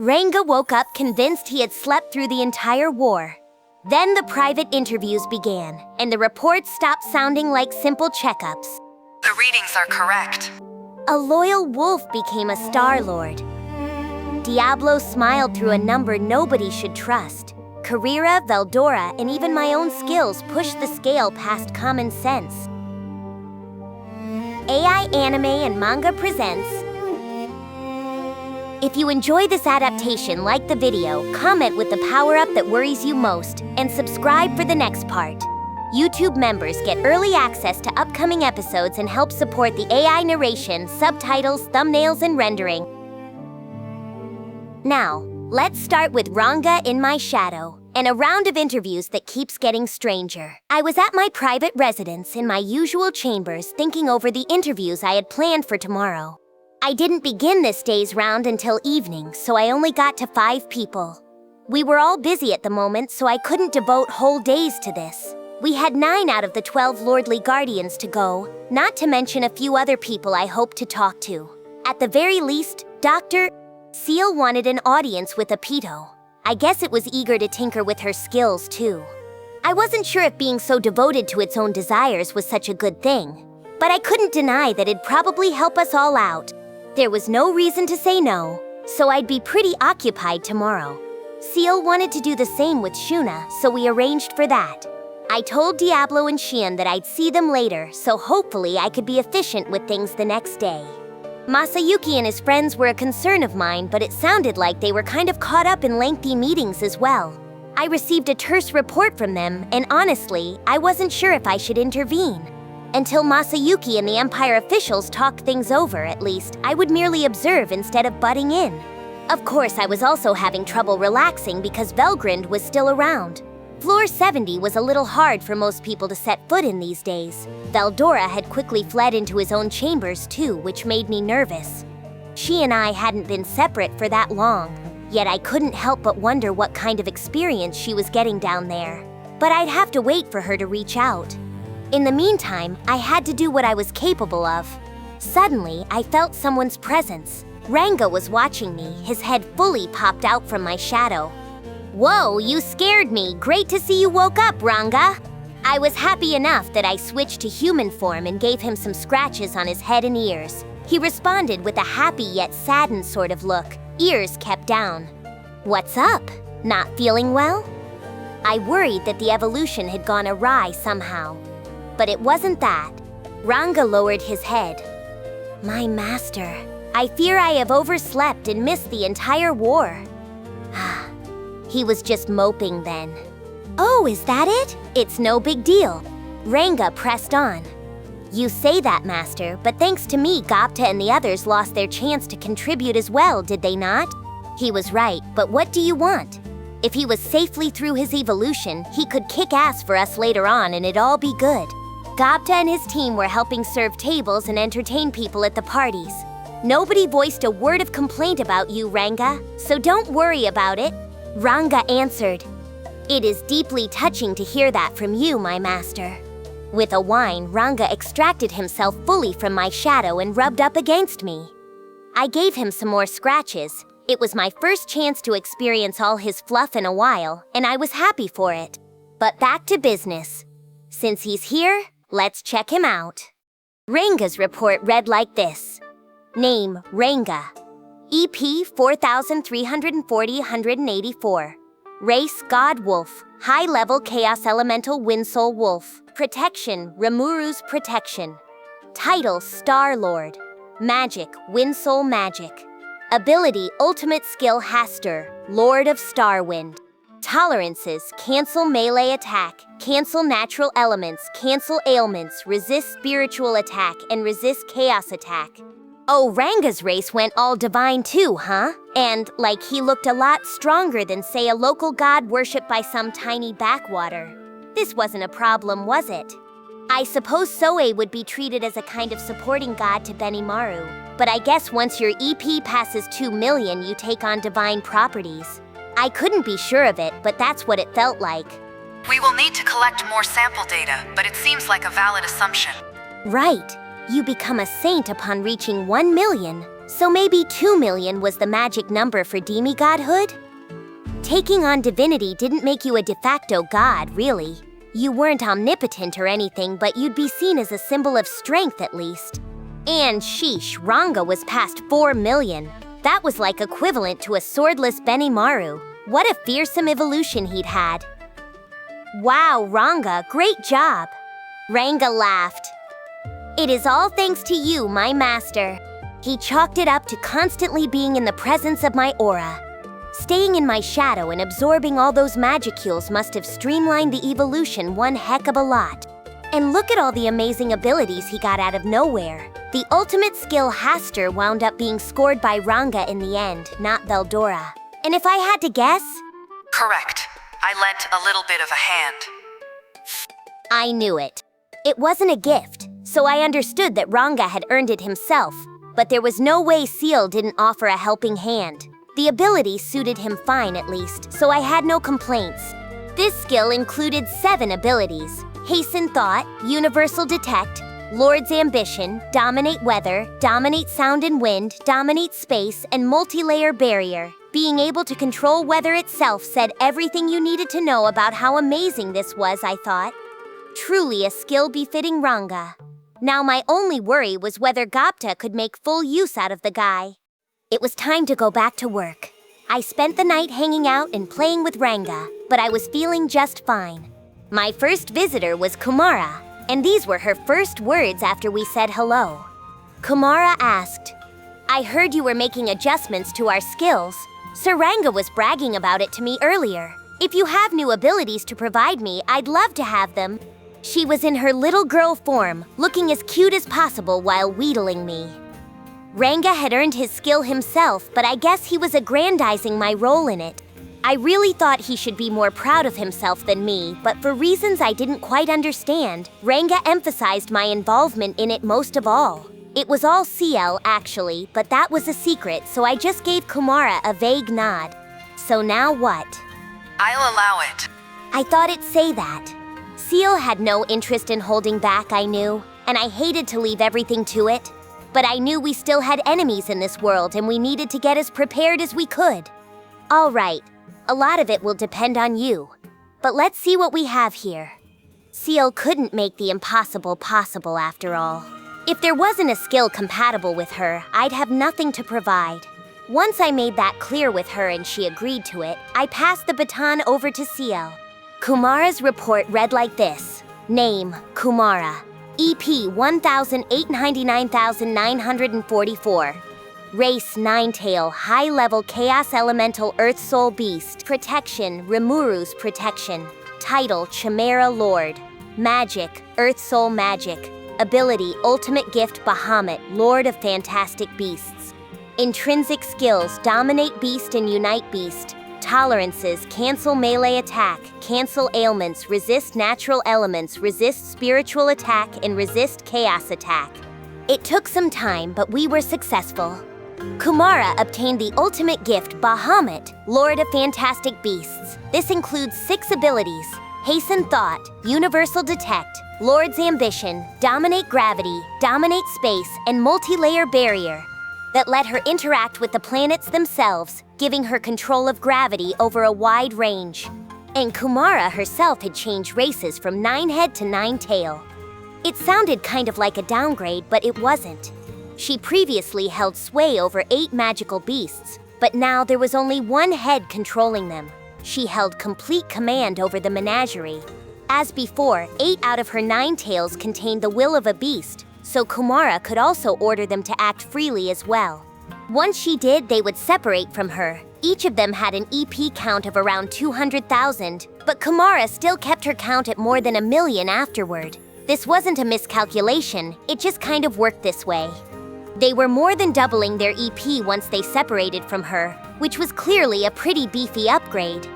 Ranga woke up convinced he had slept through the entire war. Then the private interviews began, and the reports stopped sounding like simple checkups. The readings are correct. A loyal wolf became a Star Lord. Diablo smiled through a number nobody should trust. Carrera, Veldora, and even my own skills pushed the scale past common sense. AI Anime and Manga presents. If you enjoy this adaptation, like the video, comment with the power-up that worries you most, and subscribe for the next part. YouTube members get early access to upcoming episodes and help support the AI narration, subtitles, thumbnails, and rendering. Now, let's start with Ranga in my shadow, and a round of interviews that keeps getting stranger. I was at my private residence in my usual chambers thinking over the interviews I had planned for tomorrow. I didn't begin this day's round until evening, so I only got to 5 people. We were all busy at the moment, so I couldn't devote whole days to this. We had 9 out of the 12 Lordly Guardians to go, not to mention a few other people I hoped to talk to. At the very least, Dr. Seal wanted an audience with Apito. I guess it was eager to tinker with her skills, too. I wasn't sure if being so devoted to its own desires was such a good thing, but I couldn't deny that it'd probably help us all out. There was no reason to say no, so I'd be pretty occupied tomorrow. Seal wanted to do the same with Shuna, so we arranged for that. I told Diablo and Shion that I'd see them later, so hopefully I could be efficient with things the next day. Masayuki and his friends were a concern of mine, but it sounded like they were kind of caught up in lengthy meetings as well. I received a terse report from them, and honestly, I wasn't sure if I should intervene. Until Masayuki and the Empire officials talked things over, at least, I would merely observe instead of butting in. Of course, I was also having trouble relaxing because Velgrynd was still around. Floor 70 was a little hard for most people to set foot in these days. Veldora had quickly fled into his own chambers too, which made me nervous. She and I hadn't been separate for that long, yet I couldn't help but wonder what kind of experience she was getting down there. But I'd have to wait for her to reach out. In the meantime, I had to do what I was capable of. Suddenly, I felt someone's presence. Ranga was watching me, his head fully popped out from my shadow. Whoa, you scared me. Great to see you woke up, Ranga. I was happy enough that I switched to human form and gave him some scratches on his head and ears. He responded with a happy yet saddened sort of look, ears kept down. What's up? Not feeling well? I worried that the evolution had gone awry somehow. But it wasn't that. Ranga lowered his head. My master, I fear I have overslept and missed the entire war. He was just moping then. Oh, is that it? It's no big deal. Ranga pressed on. You say that, master, but thanks to me, Gopta and the others lost their chance to contribute as well, did they not? He was right, but what do you want? If he was safely through his evolution, he could kick ass for us later on and it'd all be good. Gopta and his team were helping serve tables and entertain people at the parties. Nobody voiced a word of complaint about you, Ranga, so don't worry about it. Ranga answered. It is deeply touching to hear that from you, my master. With a whine, Ranga extracted himself fully from my shadow and rubbed up against me. I gave him some more scratches. It was my first chance to experience all his fluff in a while, and I was happy for it. But back to business. Since he's here, let's check him out. Ranga's report read like this. Name, Ranga. EP 4340-184. Race, God Wolf. High-level Chaos Elemental Windsoul Wolf. Protection, Rimuru's Protection. Title, Star Lord. Magic, Windsoul Magic. Ability, Ultimate Skill Haster, Lord of Starwind. Tolerances, cancel melee attack, cancel natural elements, cancel ailments, resist spiritual attack, and resist chaos attack. Oh, Ranga's race went all divine too, huh? And, like, he looked a lot stronger than, say, a local god worshipped by some tiny backwater. This wasn't a problem, was it? I suppose Soe would be treated as a kind of supporting god to Benimaru, but I guess once your EP passes 2 million, you take on divine properties. I couldn't be sure of it, but that's what it felt like. We will need to collect more sample data, but it seems like a valid assumption. Right. You become a saint upon reaching 1 million, So maybe 2 million was the magic number for demigodhood? Taking on divinity didn't make you a de facto god, really. You weren't omnipotent or anything, but you'd be seen as a symbol of strength at least. And sheesh, Ranga was past 4 million. That was like equivalent to a swordless Benimaru. What a fearsome evolution he'd had. Wow, Ranga, great job. Ranga laughed. It is all thanks to you, my master. He chalked it up to constantly being in the presence of my aura. Staying in my shadow and absorbing all those magicules must have streamlined the evolution one heck of a lot. And look at all the amazing abilities he got out of nowhere. The ultimate skill Haster wound up being scored by Ranga in the end, not Veldora. And if I had to guess? Correct. I lent a little bit of a hand. I knew it. It wasn't a gift, so I understood that Ranga had earned it himself, but there was no way Seal didn't offer a helping hand. The ability suited him fine at least, so I had no complaints. This skill included 7 abilities: Hasten Thought, Universal Detect, Lord's Ambition, Dominate Weather, Dominate Sound and Wind, Dominate Space, and Multi-Layer Barrier. Being able to control weather itself said everything you needed to know about how amazing this was, I thought. Truly a skill befitting Ranga. Now my only worry was whether Gapta could make full use out of the guy. It was time to go back to work. I spent the night hanging out and playing with Ranga, but I was feeling just fine. My first visitor was Kumara, and these were her first words after we said hello. Kumara asked, I heard you were making adjustments to our skills. Sir Ranga was bragging about it to me earlier. If you have new abilities to provide me, I'd love to have them. She was in her little girl form, looking as cute as possible while wheedling me. Ranga had earned his skill himself, but I guess he was aggrandizing my role in it. I really thought he should be more proud of himself than me, but for reasons I didn't quite understand, Ranga emphasized my involvement in it most of all. It was all CL, actually, but that was a secret, so I just gave Kumara a vague nod. So now what? I'll allow it. I thought it'd say that. Seal had no interest in holding back, I knew, and I hated to leave everything to it. But I knew we still had enemies in this world and we needed to get as prepared as we could. All right, a lot of it will depend on you. But let's see what we have here. Seal couldn't make the impossible possible after all. If there wasn't a skill compatible with her, I'd have nothing to provide. Once I made that clear with her and she agreed to it, I passed the baton over to Seal. Kumara's report read like this. Name, Kumara. EP 1,899,944. Race Ninetail, high-level Chaos Elemental Earth Soul Beast. Protection, Rimuru's Protection. Title, Chimera Lord. Magic, Earth Soul Magic. Ability, Ultimate Gift Bahamut, Lord of Fantastic Beasts. Intrinsic skills, Dominate Beast and Unite Beast. Tolerances, cancel melee attack, cancel ailments, resist natural elements, resist spiritual attack, and resist chaos attack. It took some time, but we were successful. Kumara obtained the ultimate gift, Bahamut, Lord of Fantastic Beasts. This includes 6 abilities: Hasten Thought, Universal Detect, Lord's Ambition, Dominate Gravity, Dominate Space, and Multi-Layer Barrier that let her interact with the planets themselves, giving her control of gravity over a wide range. And Kumara herself had changed races from 9-head to 9-tail. It sounded kind of like a downgrade, but it wasn't. She previously held sway over 8 magical beasts, but now there was only 1 head controlling them. She held complete command over the menagerie. As before, 8 out of her 9 tails contained the will of a beast, so Kumara could also order them to act freely as well. Once she did, they would separate from her. Each of them had an EP count of around 200,000, but Kumara still kept her count at more than 1 million afterward. This wasn't a miscalculation, it just kind of worked this way. They were more than doubling their EP once they separated from her, which was clearly a pretty beefy upgrade.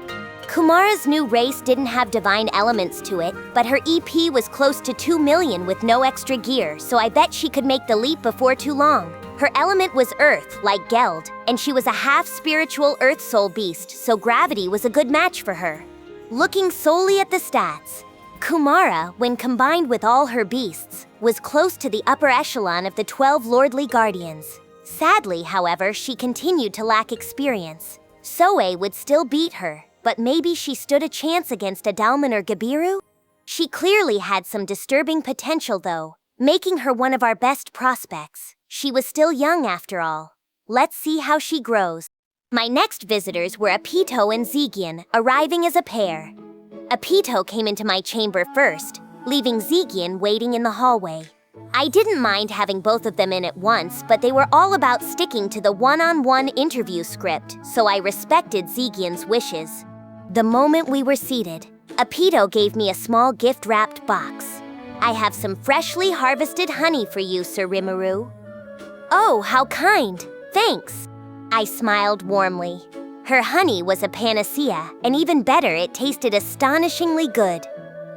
Kumara's new race didn't have divine elements to it, but her EP was close to 2 million with no extra gear, so I bet she could make the leap before too long. Her element was earth, like Geld, and she was a half-spiritual earth soul beast, so gravity was a good match for her. Looking solely at the stats, Kumara, when combined with all her beasts, was close to the upper echelon of the 12 lordly guardians. Sadly, however, she continued to lack experience. Soe would still beat her, but maybe she stood a chance against Adalman or Gabiru? She clearly had some disturbing potential though, making her one of our best prospects. She was still young after all. Let's see how she grows. My next visitors were Apito and Zegion, arriving as a pair. Apito came into my chamber first, leaving Zegion waiting in the hallway. I didn't mind having both of them in at once, but they were all about sticking to the one-on-one interview script, so I respected Zegion's wishes. The moment we were seated, Apito gave me a small gift-wrapped box. I have some freshly harvested honey for you, Sir Rimuru. Oh, how kind! Thanks! I smiled warmly. Her honey was a panacea, and even better, it tasted astonishingly good.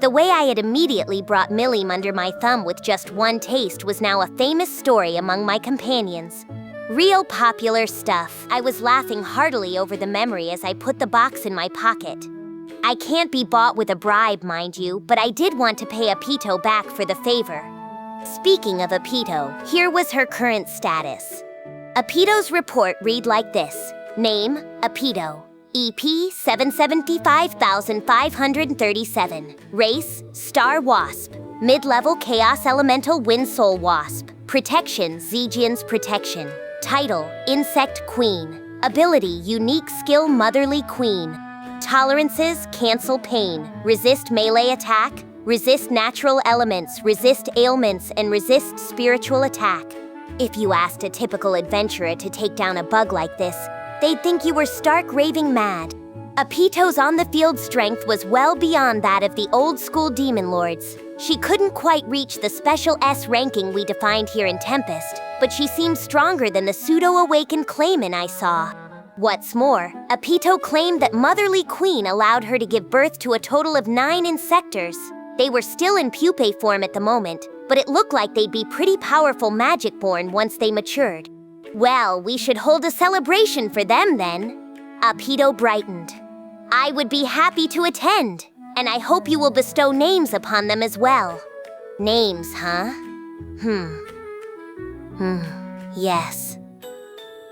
The way I had immediately brought Milliam under my thumb with just one taste was now a famous story among my companions. Real popular stuff. I was laughing heartily over the memory as I put the box in my pocket. I can't be bought with a bribe, mind you, but I did want to pay Apito back for the favor. Speaking of Apito, here was her current status. Apito's report read like this. Name, Apito. EP 775,537. Race, Star Wasp. Mid-level Chaos Elemental Wind Soul Wasp. Protection, Zegion's Protection. Title, Insect Queen. Ability, Unique Skill Motherly Queen. Tolerances, Cancel Pain. Resist Melee Attack. Resist Natural Elements. Resist Ailments. And resist Spiritual Attack. If you asked a typical adventurer to take down a bug like this, they'd think you were stark raving mad. Apito's on-the-field strength was well beyond that of the old-school demon lords. She couldn't quite reach the special S ranking we defined here in Tempest, but she seemed stronger than the pseudo-awakened Clayman I saw. What's more, Apito claimed that Motherly Queen allowed her to give birth to a total of 9 insectors. They were still in pupae form at the moment, but it looked like they'd be pretty powerful magic-born once they matured. Well, we should hold a celebration for them then. Apito brightened. I would be happy to attend, and I hope you will bestow names upon them as well. Names, huh? Yes.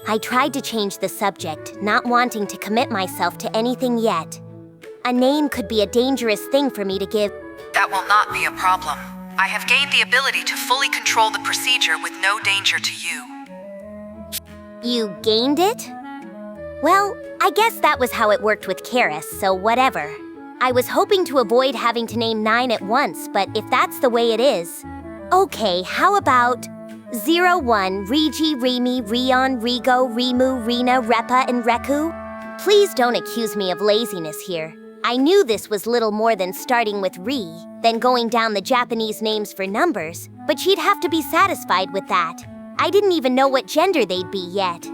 I tried to change the subject, not wanting to commit myself to anything yet. A name could be a dangerous thing for me to give. That will not be a problem. I have gained the ability to fully control the procedure with no danger to you. You gained it? Well, I guess that was how it worked with Karis, so whatever. I was hoping to avoid having to name 9 at once, but if that's the way it is... Okay, how about 01, Regi, Rimi, Rion, Rigo, Rimu, Rina, Repa, and Reku? Please don't accuse me of laziness here. I knew this was little more than starting with Ri, then going down the Japanese names for numbers, but she'd have to be satisfied with that. I didn't even know what gender they'd be yet.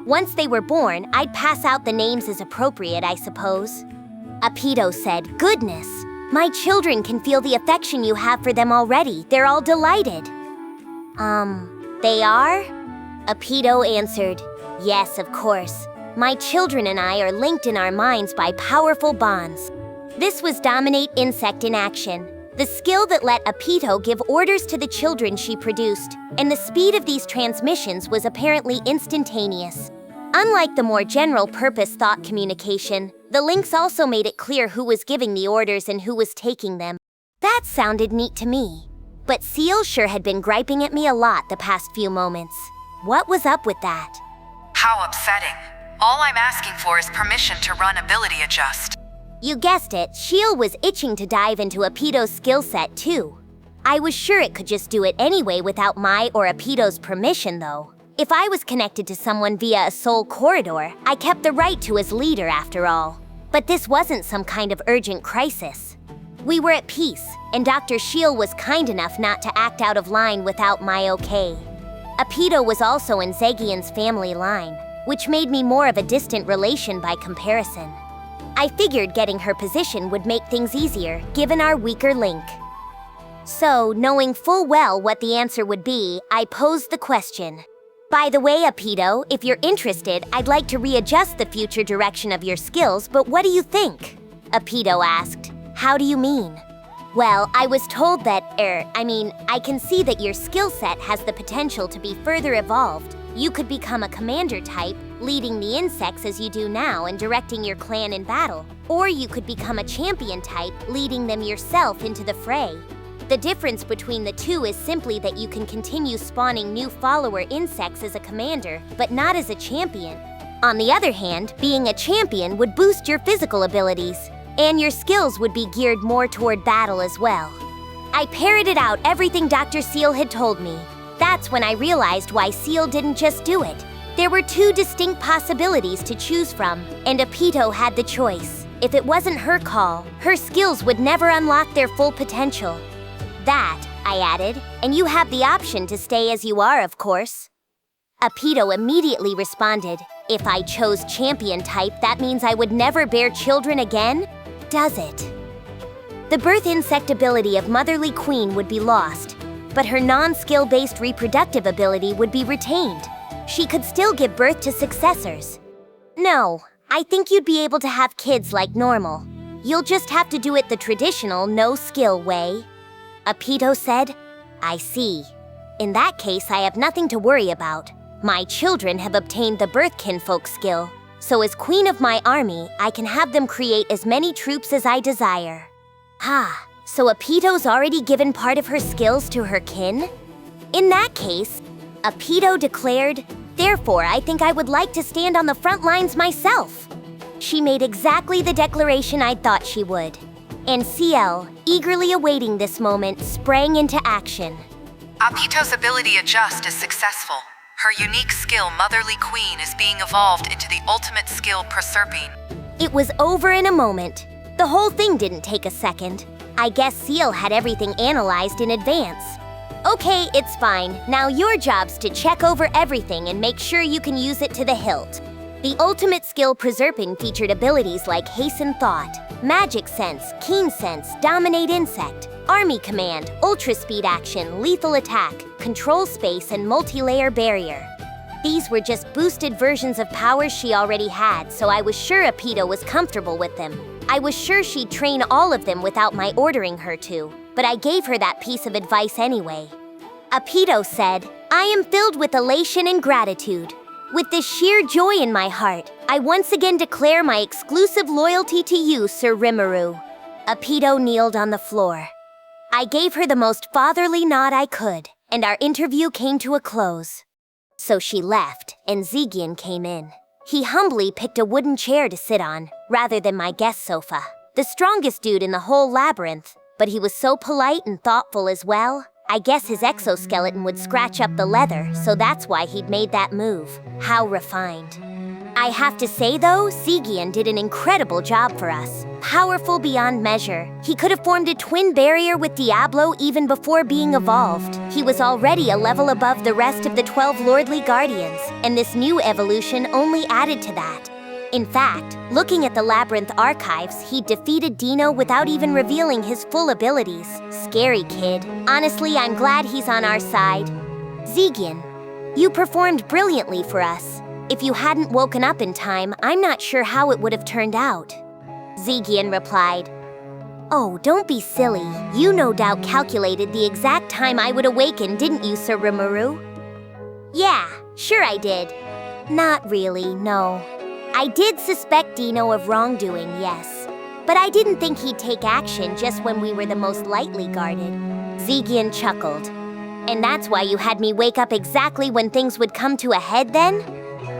Once they were born, I'd pass out the names as appropriate, I suppose. Apito said, Goodness, my children can feel the affection you have for them already. They're all delighted. They are? Apito answered, Yes, of course. My children and I are linked in our minds by powerful bonds. This was Dominate Insect in action, the skill that let Apito give orders to the children she produced, and the speed of these transmissions was apparently instantaneous. Unlike the more general-purpose thought communication, the links also made it clear who was giving the orders and who was taking them. That sounded neat to me. But Seal sure had been griping at me a lot the past few moments. What was up with that? How upsetting. All I'm asking for is permission to run Ability Adjust. You guessed it, Shion was itching to dive into Apito's skill set too. I was sure it could just do it anyway without my or Apito's permission though. If I was connected to someone via a soul corridor, I kept the right to as leader after all. But this wasn't some kind of urgent crisis. We were at peace, and Dr. Shion was kind enough not to act out of line without my okay. Apito was also in Zegion's family line, which made me more of a distant relation by comparison. I figured getting her position would make things easier, given our weaker link. So, knowing full well what the answer would be, I posed the question. By the way, Apito, if you're interested, I'd like to readjust the future direction of your skills, but what do you think? Apito asked. How do you mean? Well, I was told that, I can see that your skill set has the potential to be further evolved, You could become a commander type, leading the insects as you do now and directing your clan in battle. Or you could become a champion type, leading them yourself into the fray. The difference between the two is simply that you can continue spawning new follower insects as a commander, but not as a champion. On the other hand, being a champion would boost your physical abilities, and your skills would be geared more toward battle as well. I parroted out everything Dr. Seal had told me. That's when I realized why Seal didn't just do it. There were two distinct possibilities to choose from, and Apito had the choice. If it wasn't her call, her skills would never unlock their full potential. That, I added, and you have the option to stay as you are, of course. Apito immediately responded, if I chose champion type, that means I would never bear children again? Does it? The birth insect ability of Motherly Queen would be lost, but her non-skill-based reproductive ability would be retained. She could still give birth to successors. No, I think you'd be able to have kids like normal. You'll just have to do it the traditional no-skill way. Apito said, I see. In that case, I have nothing to worry about. My children have obtained the birth kinfolk skill, so as queen of my army, I can have them create as many troops as I desire. So Apito's already given part of her skills to her kin? In that case, Apito declared, therefore I think I would like to stand on the front lines myself. She made exactly the declaration I thought she would. And CL, eagerly awaiting this moment, sprang into action. Apito's ability adjust is successful. Her unique skill, Motherly Queen, is being evolved into the ultimate skill, Proserpine. It was over in a moment. The whole thing didn't take a second. I guess Seal had everything analyzed in advance. Okay, it's fine. Now your job's to check over everything and make sure you can use it to the hilt. The ultimate skill Proserpine featured abilities like Hasten Thought, Magic Sense, Keen Sense, Dominate Insect, Army Command, Ultra Speed Action, Lethal Attack, Control Space, and Multi-Layer Barrier. These were just boosted versions of powers she already had, so I was sure Apito was comfortable with them. I was sure she'd train all of them without my ordering her to, but I gave her that piece of advice anyway. Apito said, I am filled with elation and gratitude. With this sheer joy in my heart, I once again declare my exclusive loyalty to you, Sir Rimuru. Apito kneeled on the floor. I gave her the most fatherly nod I could, and our interview came to a close. So she left, and Zegion came in. He humbly picked a wooden chair to sit on, rather than my guest sofa. The strongest dude in the whole labyrinth, but he was so polite and thoughtful as well. I guess his exoskeleton would scratch up the leather, so that's why he'd made that move. How refined. I have to say though, Zegion did an incredible job for us. Powerful beyond measure. He could have formed a twin barrier with Diablo even before being evolved. He was already a level above the rest of the 12 Lordly Guardians, and this new evolution only added to that. In fact, looking at the Labyrinth archives, he defeated Dino without even revealing his full abilities. Scary kid. Honestly, I'm glad he's on our side. Zegion, you performed brilliantly for us. If you hadn't woken up in time, I'm not sure how it would have turned out. Zegion replied, Oh, don't be silly. You no doubt calculated the exact time I would awaken, didn't you, Sir Rimuru? Yeah, sure I did. Not really, no. I did suspect Dino of wrongdoing, yes. But I didn't think he'd take action just when we were the most lightly guarded. Zegion chuckled. And that's why you had me wake up exactly when things would come to a head then?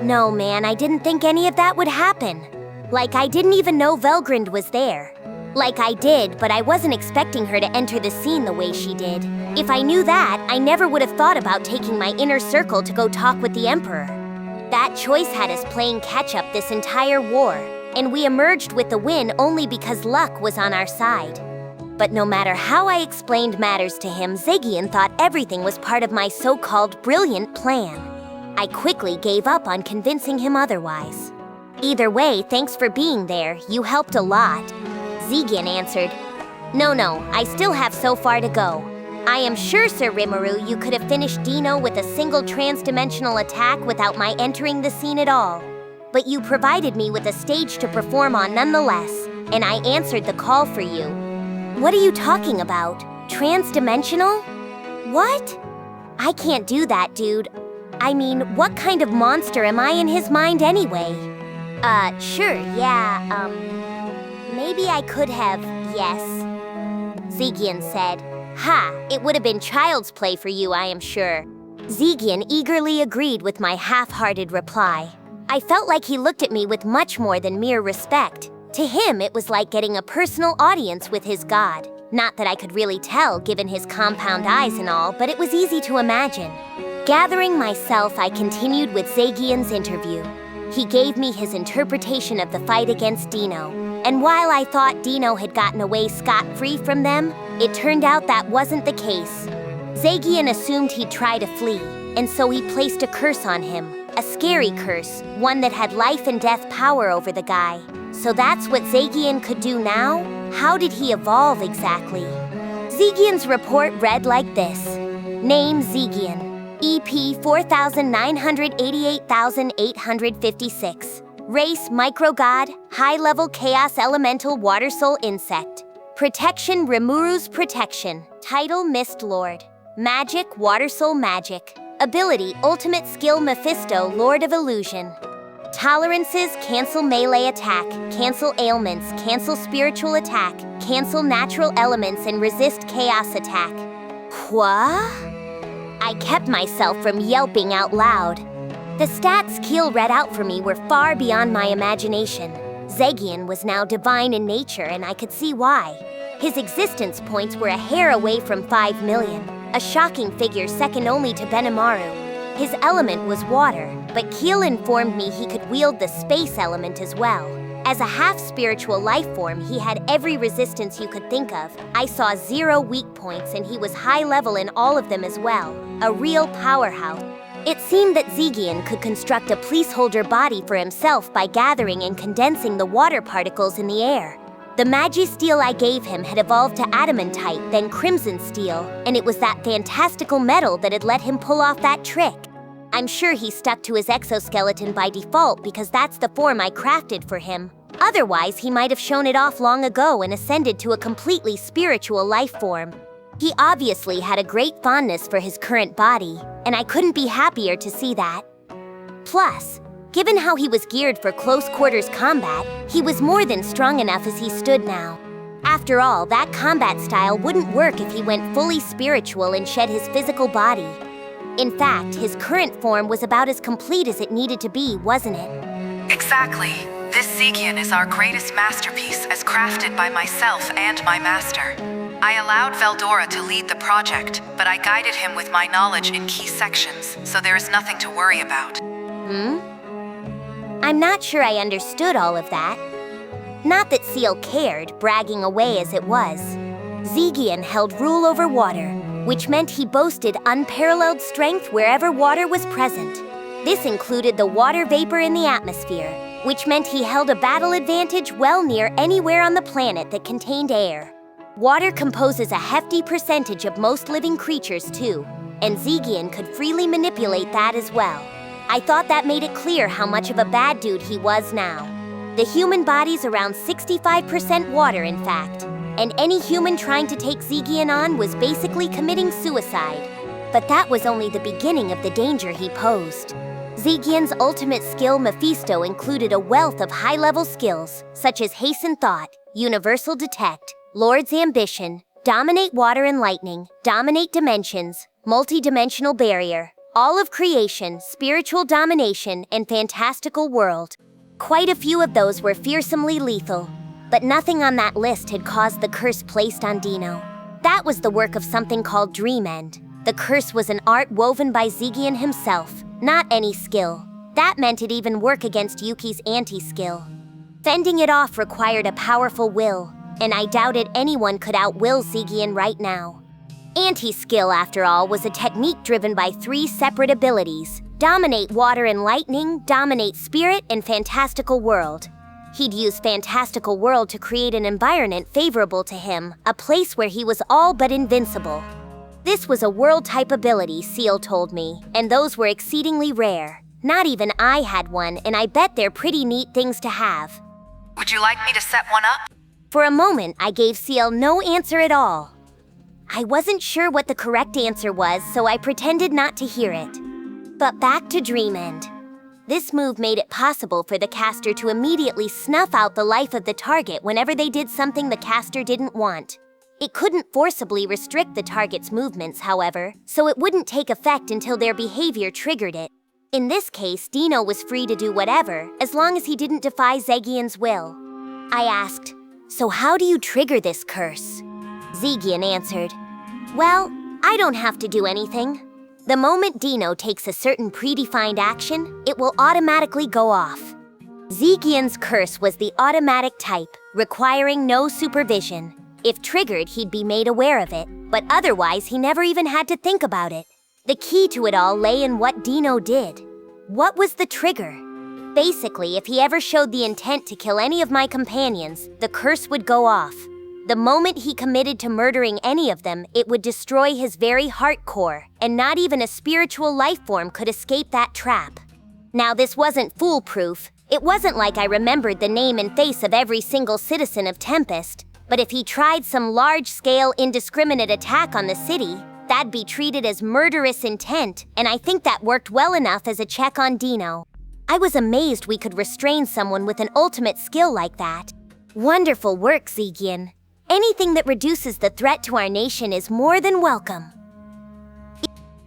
No, man, I didn't think any of that would happen. Like, I didn't even know Velgrynd was there. Like, I did, but I wasn't expecting her to enter the scene the way she did. If I knew that, I never would have thought about taking my inner circle to go talk with the Emperor. That choice had us playing catch-up this entire war, and we emerged with the win only because luck was on our side. But no matter how I explained matters to him, Zegion thought everything was part of my so-called brilliant plan. I quickly gave up on convincing him otherwise. Either way, thanks for being there, you helped a lot. Zegion answered, No, I still have so far to go. I am sure, Sir Rimuru, you could have finished Dino with a single trans-dimensional attack without my entering the scene at all. But you provided me with a stage to perform on nonetheless, and I answered the call for you. What are you talking about? Trans-dimensional? What? I can't do that, dude. I mean, what kind of monster am I in his mind anyway? Sure, yeah, maybe I could have, yes. Zegion said. Ha, it would have been child's play for you, I am sure. Zegion eagerly agreed with my half-hearted reply. I felt like he looked at me with much more than mere respect. To him, it was like getting a personal audience with his god. Not that I could really tell, given his compound eyes and all, but it was easy to imagine. Gathering myself, I continued with Zegion's interview. He gave me his interpretation of the fight against Dino, and while I thought Dino had gotten away scot-free from them, it turned out that wasn't the case. Zegion assumed he'd try to flee, and so he placed a curse on him. A scary curse, one that had life and death power over the guy. So that's what Zegion could do now? How did he evolve exactly? Zegion's report read like this. Name Zegion. EP 4,988,856. Race Microgod. High-level Chaos Elemental Water Soul Insect. Protection Rimuru's Protection. Title Mist Lord. Magic Water Soul Magic. Ability Ultimate Skill Mephisto Lord of Illusion. Tolerances Cancel Melee Attack, Cancel Ailments, Cancel Spiritual Attack, Cancel Natural Elements and Resist Chaos Attack. What? I kept myself from yelping out loud. The stats Keel read out for me were far beyond my imagination. Zegion was now divine in nature, and I could see why. His existence points were a hair away from 5 million, a shocking figure second only to Benimaru. His element was water, but Keel informed me he could wield the space element as well. As a half-spiritual life form, he had every resistance you could think of. I saw 0 weak points, and he was high level in all of them as well. A real powerhouse. It seemed that Zegion could construct a placeholder body for himself by gathering and condensing the water particles in the air. The Magisteel I gave him had evolved to Adamantite, then Crimson Steel, and it was that fantastical metal that had let him pull off that trick. I'm sure he stuck to his exoskeleton by default because that's the form I crafted for him. Otherwise, he might have shown it off long ago and ascended to a completely spiritual life form. He obviously had a great fondness for his current body, and I couldn't be happier to see that. Plus, given how he was geared for close-quarters combat, he was more than strong enough as he stood now. After all, that combat style wouldn't work if he went fully spiritual and shed his physical body. In fact, his current form was about as complete as it needed to be, wasn't it? Exactly. This Zegion is our greatest masterpiece as crafted by myself and my master. I allowed Veldora to lead the project, but I guided him with my knowledge in key sections, so there is nothing to worry about. I'm not sure I understood all of that. Not that Seal cared, bragging away as it was. Zegion held rule over water, which meant he boasted unparalleled strength wherever water was present. This included the water vapor in the atmosphere, which meant he held a battle advantage well near anywhere on the planet that contained air. Water composes a hefty percentage of most living creatures too, and Zegion could freely manipulate that as well. I thought that made it clear how much of a bad dude he was now. The human body's around 65% water, in fact, and any human trying to take Zegion on was basically committing suicide. But that was only the beginning of the danger he posed. Zegion's ultimate skill, Mephisto, included a wealth of high-level skills, such as Hasten Thought, Universal Detect, Lord's Ambition, Dominate Water and Lightning, Dominate Dimensions, Multi-Dimensional Barrier, All of Creation, Spiritual Domination, and Fantastical World. Quite a few of those were fearsomely lethal, but nothing on that list had caused the curse placed on Dino. That was the work of something called Dream End. The curse was an art woven by Zegion himself, not any skill. That meant it even work against Yuki's anti-skill. Fending it off required a powerful will, and I doubted anyone could outwill Zegion right now. Anti-skill, after all, was a technique driven by 3 separate abilities: Dominate Water and Lightning, Dominate Spirit, and Fantastical World. He'd use Fantastical World to create an environment favorable to him, a place where he was all but invincible. This was a world-type ability, Seal told me, and those were exceedingly rare. Not even I had one, and I bet they're pretty neat things to have. Would you like me to set one up? For a moment, I gave Seal no answer at all. I wasn't sure what the correct answer was, so I pretended not to hear it. But back to Dream End. This move made it possible for the caster to immediately snuff out the life of the target whenever they did something the caster didn't want. It couldn't forcibly restrict the target's movements, however, so it wouldn't take effect until their behavior triggered it. In this case, Dino was free to do whatever, as long as he didn't defy Zegion's will. I asked, "So how do you trigger this curse?" Zegion answered, "Well, I don't have to do anything. The moment Dino takes a certain predefined action, it will automatically go off." Zegion's curse was the automatic type, requiring no supervision. If triggered, he'd be made aware of it, but otherwise he never even had to think about it. The key to it all lay in what Dino did. What was the trigger? Basically, if he ever showed the intent to kill any of my companions, the curse would go off. The moment he committed to murdering any of them, it would destroy his very heart core, and not even a spiritual life form could escape that trap. Now, this wasn't foolproof. It wasn't like I remembered the name and face of every single citizen of Tempest, but if he tried some large-scale, indiscriminate attack on the city, that'd be treated as murderous intent, and I think that worked well enough as a check on Dino. I was amazed we could restrain someone with an ultimate skill like that. Wonderful work, Zegion. Anything that reduces the threat to our nation is more than welcome.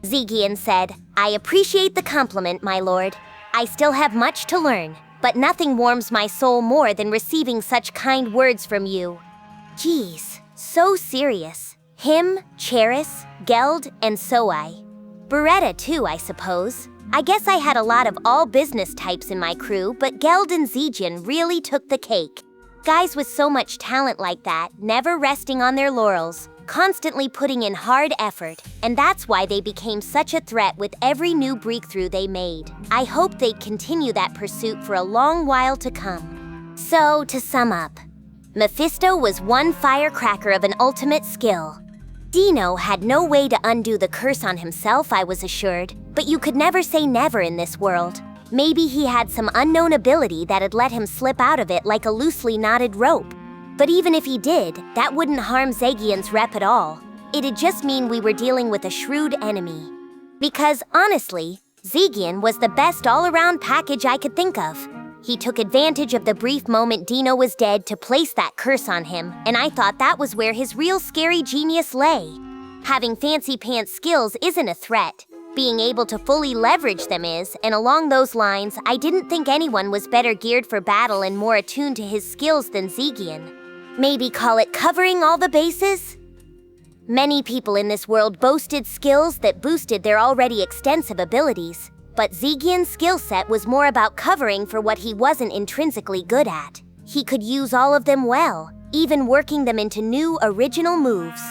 Zegion said, "I appreciate the compliment, my lord. I still have much to learn, but nothing warms my soul more than receiving such kind words from you." Geez, so serious. Him, Cheris, Geld, and Soai. Beretta too, I suppose. I guess I had a lot of all business types in my crew, but Geld and Zegion really took the cake. Guys with so much talent like that, never resting on their laurels, constantly putting in hard effort, and that's why they became such a threat with every new breakthrough they made. I hope they'd continue that pursuit for a long while to come. So, to sum up, Mephisto was one firecracker of an ultimate skill. Dino had no way to undo the curse on himself, I was assured, but you could never say never in this world. Maybe he had some unknown ability that'd let him slip out of it like a loosely knotted rope. But even if he did, that wouldn't harm Zegion's rep at all. It'd just mean we were dealing with a shrewd enemy. Because, honestly, Zegion was the best all-around package I could think of. He took advantage of the brief moment Dino was dead to place that curse on him, and I thought that was where his real scary genius lay. Having fancy-pants skills isn't a threat. Being able to fully leverage them is, and along those lines, I didn't think anyone was better geared for battle and more attuned to his skills than Zegion. Maybe call it covering all the bases? Many people in this world boasted skills that boosted their already extensive abilities, but Zegion's skill set was more about covering for what he wasn't intrinsically good at. He could use all of them well, even working them into new, original moves.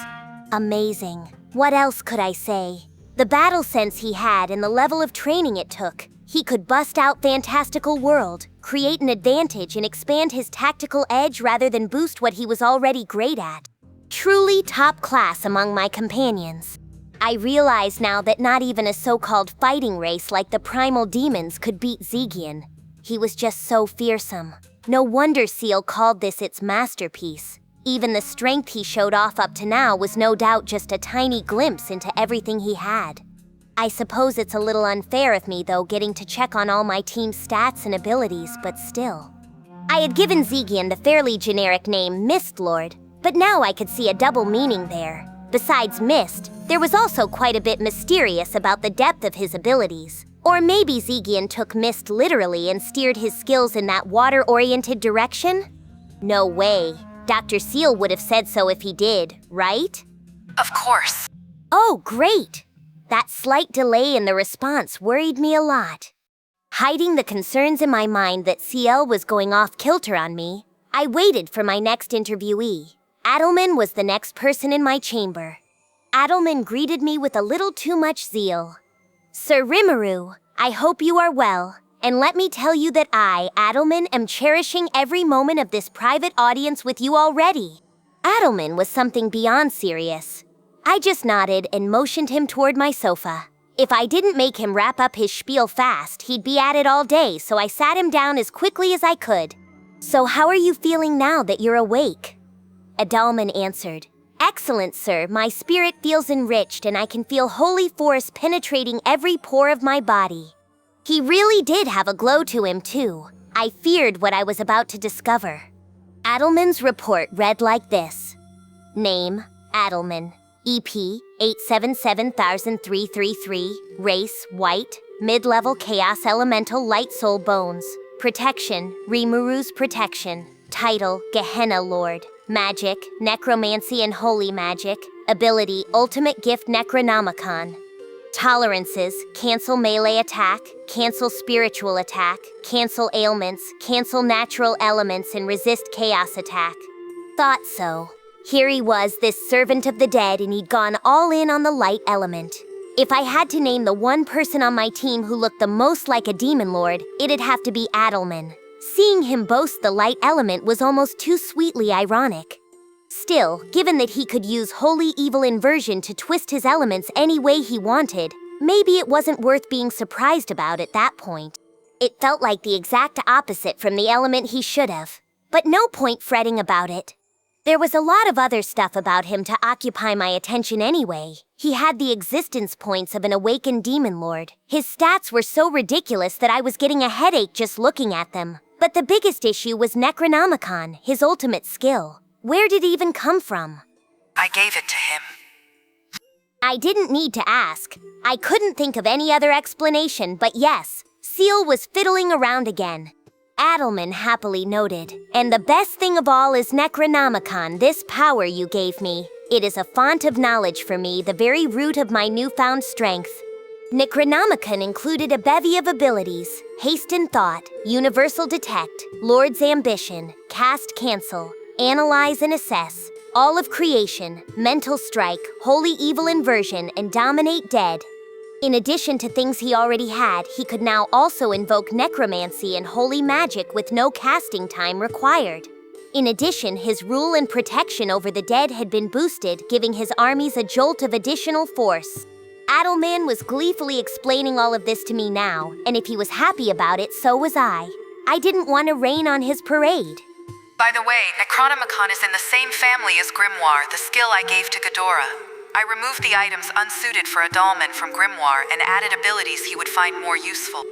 Amazing. What else could I say? The battle sense he had and the level of training it took. He could bust out fantastical world, create an advantage and expand his tactical edge rather than boost what he was already great at. Truly top class among my companions. I realize now that not even a so-called fighting race like the primal demons could beat Zegion. He was just so fearsome. No wonder Seal called this its masterpiece. Even the strength he showed off up to now was no doubt just a tiny glimpse into everything he had. I suppose it's a little unfair of me, though, getting to check on all my team's stats and abilities, but still. I had given Zegion the fairly generic name Mist Lord, but now I could see a double meaning there. Besides Mist, there was also quite a bit mysterious about the depth of his abilities. Or maybe Zegion took Mist literally and steered his skills in that water-oriented direction? No way. Dr. Seal would have said so if he did, right? Of course. Oh, great! That slight delay in the response worried me a lot. Hiding the concerns in my mind that CL was going off-kilter on me, I waited for my next interviewee. Adelman was the next person in my chamber. Adelman greeted me with a little too much zeal. "Sir Rimuru, I hope you are well. And let me tell you that I, Adelman, am cherishing every moment of this private audience with you already." Adelman was something beyond serious. I just nodded and motioned him toward my sofa. If I didn't make him wrap up his spiel fast, he'd be at it all day, so I sat him down as quickly as I could. "So how are you feeling now that you're awake?" Adelman answered, Excellent, sir. My spirit feels enriched and I can feel holy force penetrating every pore of my body. He really did have a glow to him, too. I feared what I was about to discover. Adelman's report read like this. Name, Adelman. EP, 877,333. Race, white. Mid-level chaos elemental light soul bones. Protection, Rimuru's protection. Title, Gehenna Lord. Magic, necromancy and holy magic. Ability, ultimate gift Necronomicon. Tolerances, cancel melee attack, cancel spiritual attack, cancel ailments, cancel natural elements and resist chaos attack. Thought so. Here he was, this servant of the dead, and he'd gone all in on the light element. If I had to name the one person on my team who looked the most like a demon lord, it'd have to be Adelman. Seeing him boast the light element was almost too sweetly ironic. Still, given that he could use holy evil inversion to twist his elements any way he wanted, maybe it wasn't worth being surprised about at that point. It felt like the exact opposite from the element he should have. But no point fretting about it. There was a lot of other stuff about him to occupy my attention anyway. He had the existence points of an awakened demon lord. His stats were so ridiculous that I was getting a headache just looking at them. But the biggest issue was Necronomicon, his ultimate skill. Where did it even come from? I gave it to him. I didn't need to ask. I couldn't think of any other explanation, but yes, Seal was fiddling around again. Adelman happily noted, and the best thing of all is Necronomicon, this power you gave me. It is a font of knowledge for me, the very root of my newfound strength. Necronomicon included a bevy of abilities: Hasten Thought, Universal Detect, Lord's Ambition, Cast Cancel, Analyze and Assess, All of Creation, Mental Strike, Holy Evil Inversion, and Dominate Dead. In addition to things he already had, he could now also invoke necromancy and holy magic with no casting time required. In addition, his rule and protection over the dead had been boosted, giving his armies a jolt of additional force. Adelman was gleefully explaining all of this to me now, and if he was happy about it, so was I. I didn't want to rain on his parade. By the way, Necronomicon is in the same family as Grimoire, the skill I gave to Ghidorah. I removed the items unsuited for Adalman from Grimoire and added abilities he would find more useful.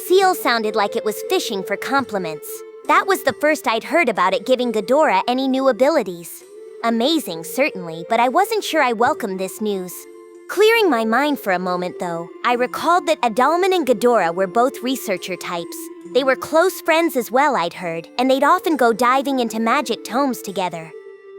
Seal sounded like it was fishing for compliments. That was the first I'd heard about it giving Ghidorah any new abilities. Amazing, certainly, but I wasn't sure I welcomed this news. Clearing my mind for a moment, though, I recalled that Adalman and Ghidorah were both researcher types. They were close friends as well, I'd heard, and they'd often go diving into magic tomes together.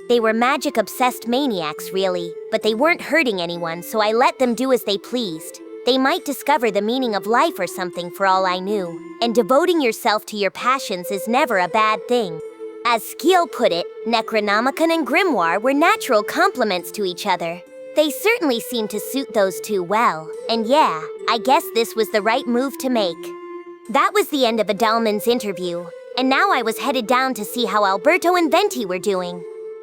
They were magic-obsessed maniacs, really, but they weren't hurting anyone, so I let them do as they pleased. They might discover the meaning of life or something for all I knew, and devoting yourself to your passions is never a bad thing. As Skiel put it, Necronomicon and Grimoire were natural complements to each other. They certainly seemed to suit those two well, and yeah, I guess this was the right move to make. That was the end of Adalman's interview, and now I was headed down to see how Alberto and Venti were doing.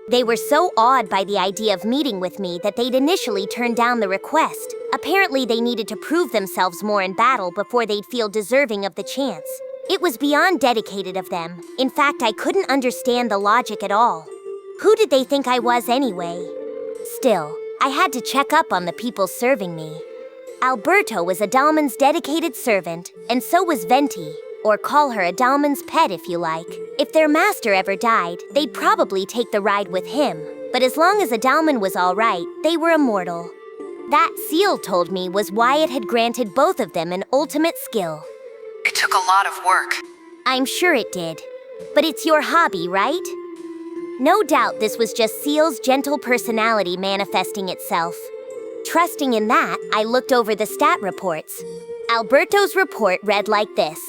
They were so awed by the idea of meeting with me that they'd initially turned down the request. Apparently they needed to prove themselves more in battle before they'd feel deserving of the chance. It was beyond dedicated of them. In fact, I couldn't understand the logic at all. Who did they think I was anyway? Still, I had to check up on the people serving me. Alberto was Adalman's dedicated servant, and so was Venti. Or call her Adalman's pet if you like. If their master ever died, they'd probably take the ride with him. But as long as Adalman was all right, they were immortal. That Seal told me was why it had granted both of them an ultimate skill. It took a lot of work. I'm sure it did. But it's your hobby, right? No doubt this was just Seal's gentle personality manifesting itself. Trusting in that, I looked over the stat reports. Alberto's report read like this.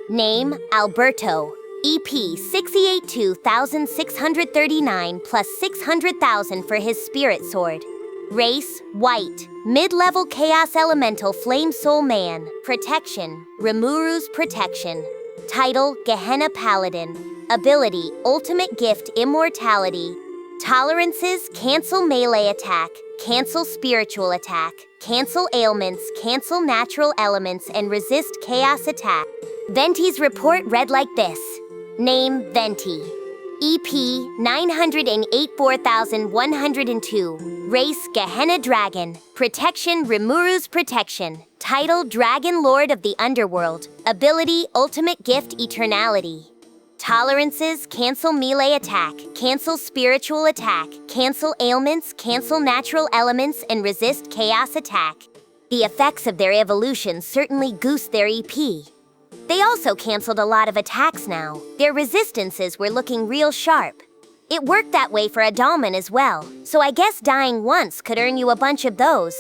Name, Alberto. EP, 682,639 plus 600,000 for his spirit sword. Race, white. Mid-level chaos elemental flame soul man. Protection, Rimuru's protection. Title, Gehenna Paladin. Ability, ultimate gift immortality. Tolerances, cancel melee attack, cancel spiritual attack, cancel ailments, cancel natural elements, and resist chaos attack. Venti's report read like this. Name, Venti. EP 9084102. Race Gehenna Dragon. Protection Rimuru's Protection. Title Dragon Lord of the Underworld. Ability Ultimate Gift Eternality. Tolerances: cancel melee attack, cancel spiritual attack, cancel ailments, cancel natural elements, and resist chaos attack. The effects of their evolution certainly goose their EP. They also canceled a lot of attacks now. Their resistances were looking real sharp. It worked that way for Adalman as well, so I guess dying once could earn you a bunch of those.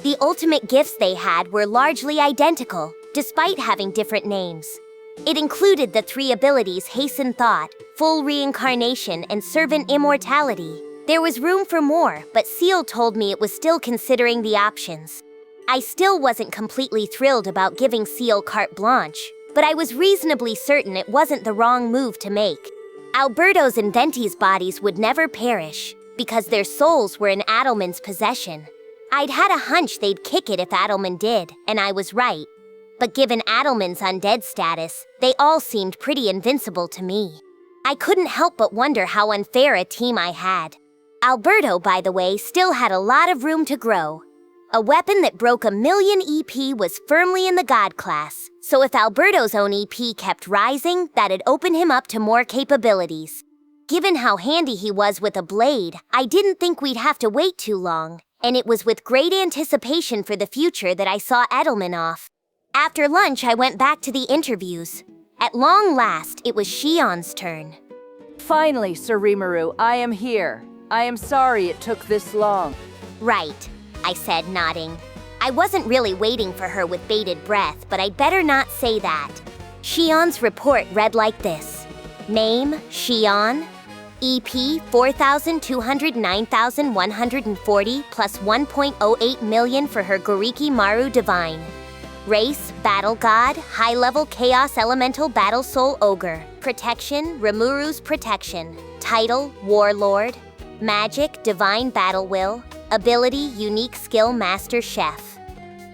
The ultimate gifts they had were largely identical, despite having different names. It included the 3 abilities Hasten Thought, Full Reincarnation, and Servant Immortality. There was room for more, but Seal told me it was still considering the options. I still wasn't completely thrilled about giving Seal carte blanche, but I was reasonably certain it wasn't the wrong move to make. Alberto's and Venti's bodies would never perish, because their souls were in Adelman's possession. I'd had a hunch they'd kick it if Adelman did, and I was right. But given Adelman's undead status, they all seemed pretty invincible to me. I couldn't help but wonder how unfair a team I had. Alberto, by the way, still had a lot of room to grow. A weapon that broke 1,000,000 EP was firmly in the God class, so if Alberto's own EP kept rising, that'd open him up to more capabilities. Given how handy he was with a blade, I didn't think we'd have to wait too long, and it was with great anticipation for the future that I saw Edelman off. After lunch, I went back to the interviews. At long last, it was Shion's turn. Finally, Sir Rimuru, I am here. I am sorry it took this long. Right, I said, nodding. I wasn't really waiting for her with bated breath, but I'd better not say that. Shion's report read like this. Name, Shion. EP, 4,209,140 plus 1.08 million for her Goriki Maru Divine. Race, Battle God, High-Level Chaos Elemental Battle Soul Ogre. Protection, Rimuru's Protection. Title, Warlord. Magic, Divine Battle Will. Ability, Unique Skill Master Chef.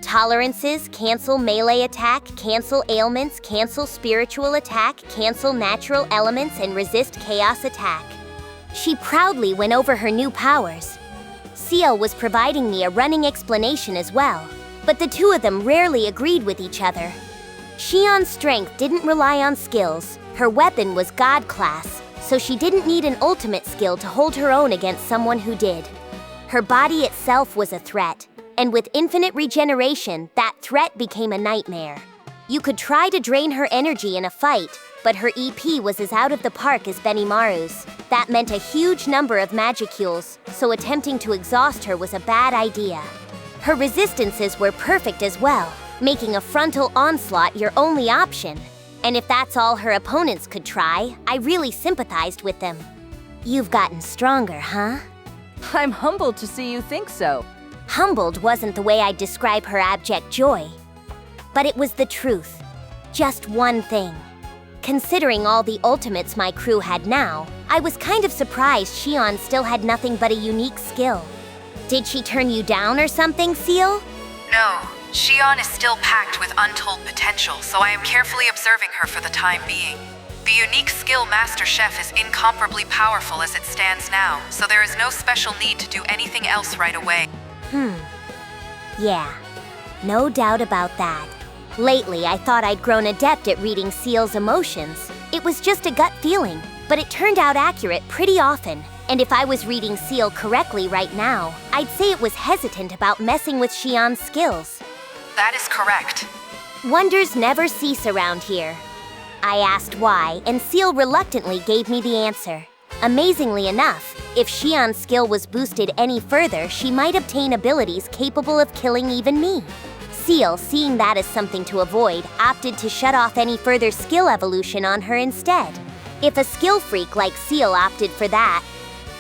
Tolerances, cancel melee attack, cancel ailments, cancel spiritual attack, cancel natural elements, and resist chaos attack. She proudly went over her new powers. Seal was providing me a running explanation as well, but the two of them rarely agreed with each other. Shion's strength didn't rely on skills. Her weapon was God class, so she didn't need an ultimate skill to hold her own against someone who did. Her body itself was a threat, and with infinite regeneration, that threat became a nightmare. You could try to drain her energy in a fight, but her EP was as out of the park as Benimaru's. That meant a huge number of magicules, so attempting to exhaust her was a bad idea. Her resistances were perfect as well, making a frontal onslaught your only option. And if that's all her opponents could try, I really sympathized with them. You've gotten stronger, huh? I'm humbled to see you think so. Humbled wasn't the way I'd describe her abject joy. But it was the truth. Just one thing. Considering all the ultimates my crew had now, I was kind of surprised Shion still had nothing but a unique skill. Did she turn you down or something, Seal? No, Shion is still packed with untold potential, so I am carefully observing her for the time being. The unique skill Master Chef is incomparably powerful as it stands now, so there is no special need to do anything else right away. Yeah, no doubt about that. Lately, I thought I'd grown adept at reading Seal's emotions. It was just a gut feeling, but it turned out accurate pretty often. And if I was reading Seal correctly right now, I'd say it was hesitant about messing with Shion's skills. That is correct. Wonders never cease around here. I asked why, and Seal reluctantly gave me the answer. Amazingly enough, if Shion's skill was boosted any further, she might obtain abilities capable of killing even me. Seal, seeing that as something to avoid, opted to shut off any further skill evolution on her instead. If a skill freak like Seal opted for that,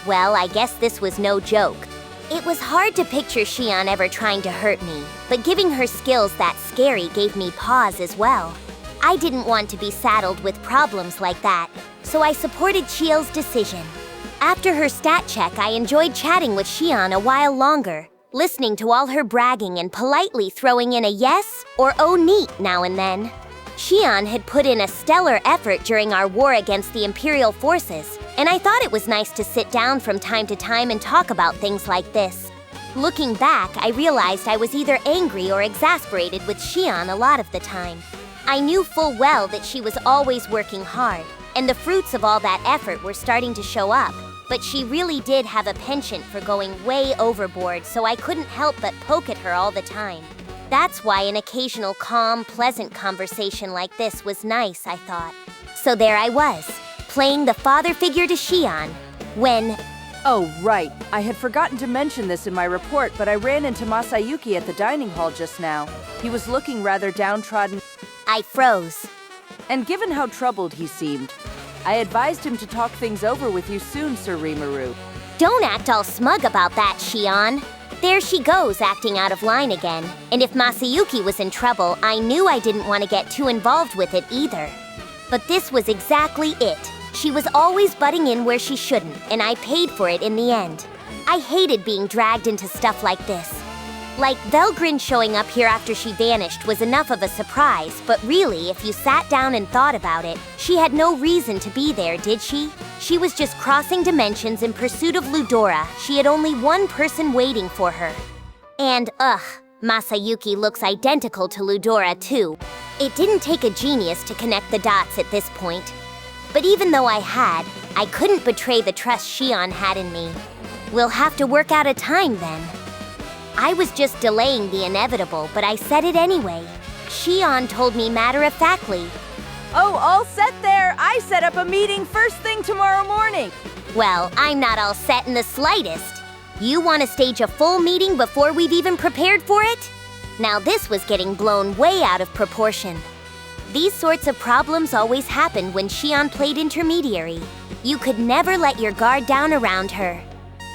well, I guess this was no joke. It was hard to picture Shion ever trying to hurt me, but giving her skills that scary gave me pause as well. I didn't want to be saddled with problems like that, so I supported Chiel's decision. After her stat check, I enjoyed chatting with Shion a while longer, listening to all her bragging and politely throwing in a yes or oh neat now and then. Shion had put in a stellar effort during our war against the Imperial forces, and I thought it was nice to sit down from time to time and talk about things like this. Looking back, I realized I was either angry or exasperated with Shion a lot of the time. I knew full well that she was always working hard, and the fruits of all that effort were starting to show up, but she really did have a penchant for going way overboard, so I couldn't help but poke at her all the time. That's why an occasional calm, pleasant conversation like this was nice, I thought. So there I was, playing the father figure to Shion, when... Oh, right. I had forgotten to mention this in my report, but I ran into Masayuki at the dining hall just now. He was looking rather downtrodden. I froze. And given how troubled he seemed, I advised him to talk things over with you soon, Sir Rimuru. Don't act all smug about that, Shion. There she goes, acting out of line again. And if Masayuki was in trouble, I knew I didn't want to get too involved with it either. But this was exactly it. She was always butting in where she shouldn't, and I paid for it in the end. I hated being dragged into stuff like this. Like, Velgrynd showing up here after she vanished was enough of a surprise, but really, if you sat down and thought about it, she had no reason to be there, did she? She was just crossing dimensions in pursuit of Veldora. She had only one person waiting for her. And, Masayuki looks identical to Veldora, too. It didn't take a genius to connect the dots at this point. But even though I had, I couldn't betray the trust Shion had in me. We'll have to work out a time then. I was just delaying the inevitable, but I said it anyway. Shion told me matter-of-factly. Oh, all set there! I set up a meeting first thing tomorrow morning! Well, I'm not all set in the slightest. You want to stage a full meeting before we've even prepared for it? Now this was getting blown way out of proportion. These sorts of problems always happened when Shion played intermediary. You could never let your guard down around her.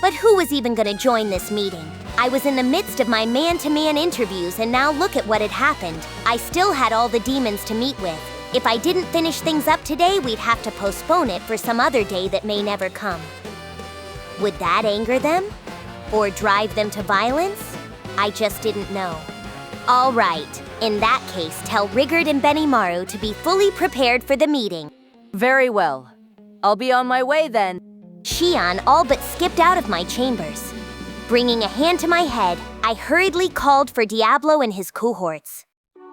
But who was even gonna join this meeting? I was in the midst of my man-to-man interviews, and now look at what had happened. I still had all the demons to meet with. If I didn't finish things up today, we'd have to postpone it for some other day that may never come. Would that anger them? Or drive them to violence? I just didn't know. All right, in that case, tell Velgrynd and Benimaru to be fully prepared for the meeting. Very well. I'll be on my way then. Shion all but skipped out of my chambers. Bringing a hand to my head, I hurriedly called for Diablo and his cohorts.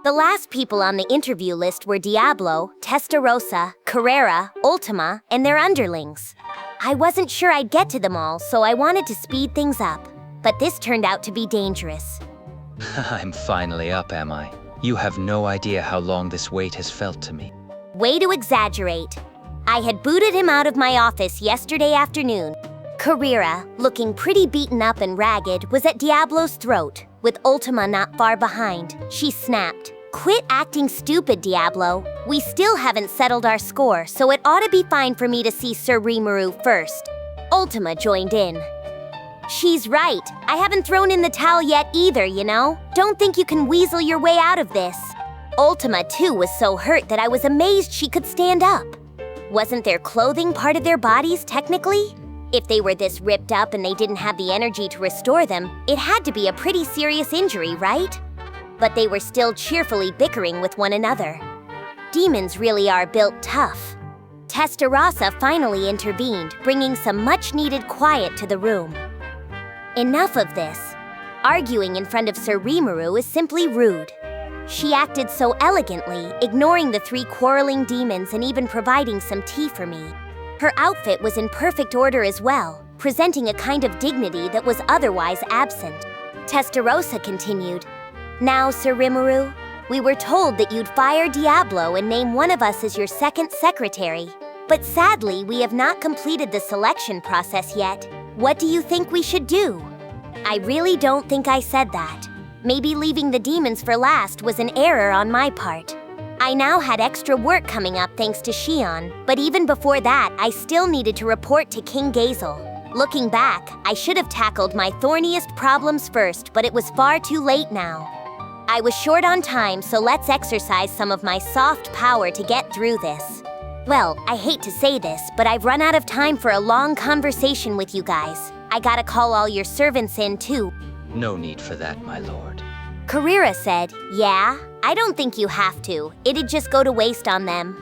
The last people on the interview list were Diablo, Testarossa, Carrera, Ultima, and their underlings. I wasn't sure I'd get to them all, so I wanted to speed things up. But this turned out to be dangerous. I'm finally up, am I? You have no idea how long this wait has felt to me. Way to exaggerate. I had booted him out of my office yesterday afternoon. Carrera, looking pretty beaten up and ragged, was at Diablo's throat, with Ultima not far behind. She snapped, "Quit acting stupid, Diablo. We still haven't settled our score, so it ought to be fine for me to see Sir Rimuru first." Ultima joined in. "She's right. I haven't thrown in the towel yet either, you know? Don't think you can weasel your way out of this." Ultima, too, was so hurt that I was amazed she could stand up. Wasn't their clothing part of their bodies, technically? If they were this ripped up and they didn't have the energy to restore them, it had to be a pretty serious injury, right? But they were still cheerfully bickering with one another. Demons really are built tough. Testarossa finally intervened, bringing some much-needed quiet to the room. Enough of this. Arguing in front of Sir Rimuru is simply rude. She acted so elegantly, ignoring the three quarreling demons and even providing some tea for me. Her outfit was in perfect order as well, presenting a kind of dignity that was otherwise absent. Testarossa continued, "Now, Sir Rimuru, we were told that you'd fire Diablo and name one of us as your second secretary. But sadly, we have not completed the selection process yet. What do you think we should do?" I really don't think I said that. Maybe leaving the demons for last was an error on my part. I now had extra work coming up thanks to Shion, but even before that, I still needed to report to King Gazel. Looking back, I should have tackled my thorniest problems first, but it was far too late now. I was short on time, so let's exercise some of my soft power to get through this. Well, I hate to say this, but I've run out of time for a long conversation with you guys. I gotta call all your servants in, too. No need for that, my lord. Carrera said, "Yeah, I don't think you have to. It'd just go to waste on them."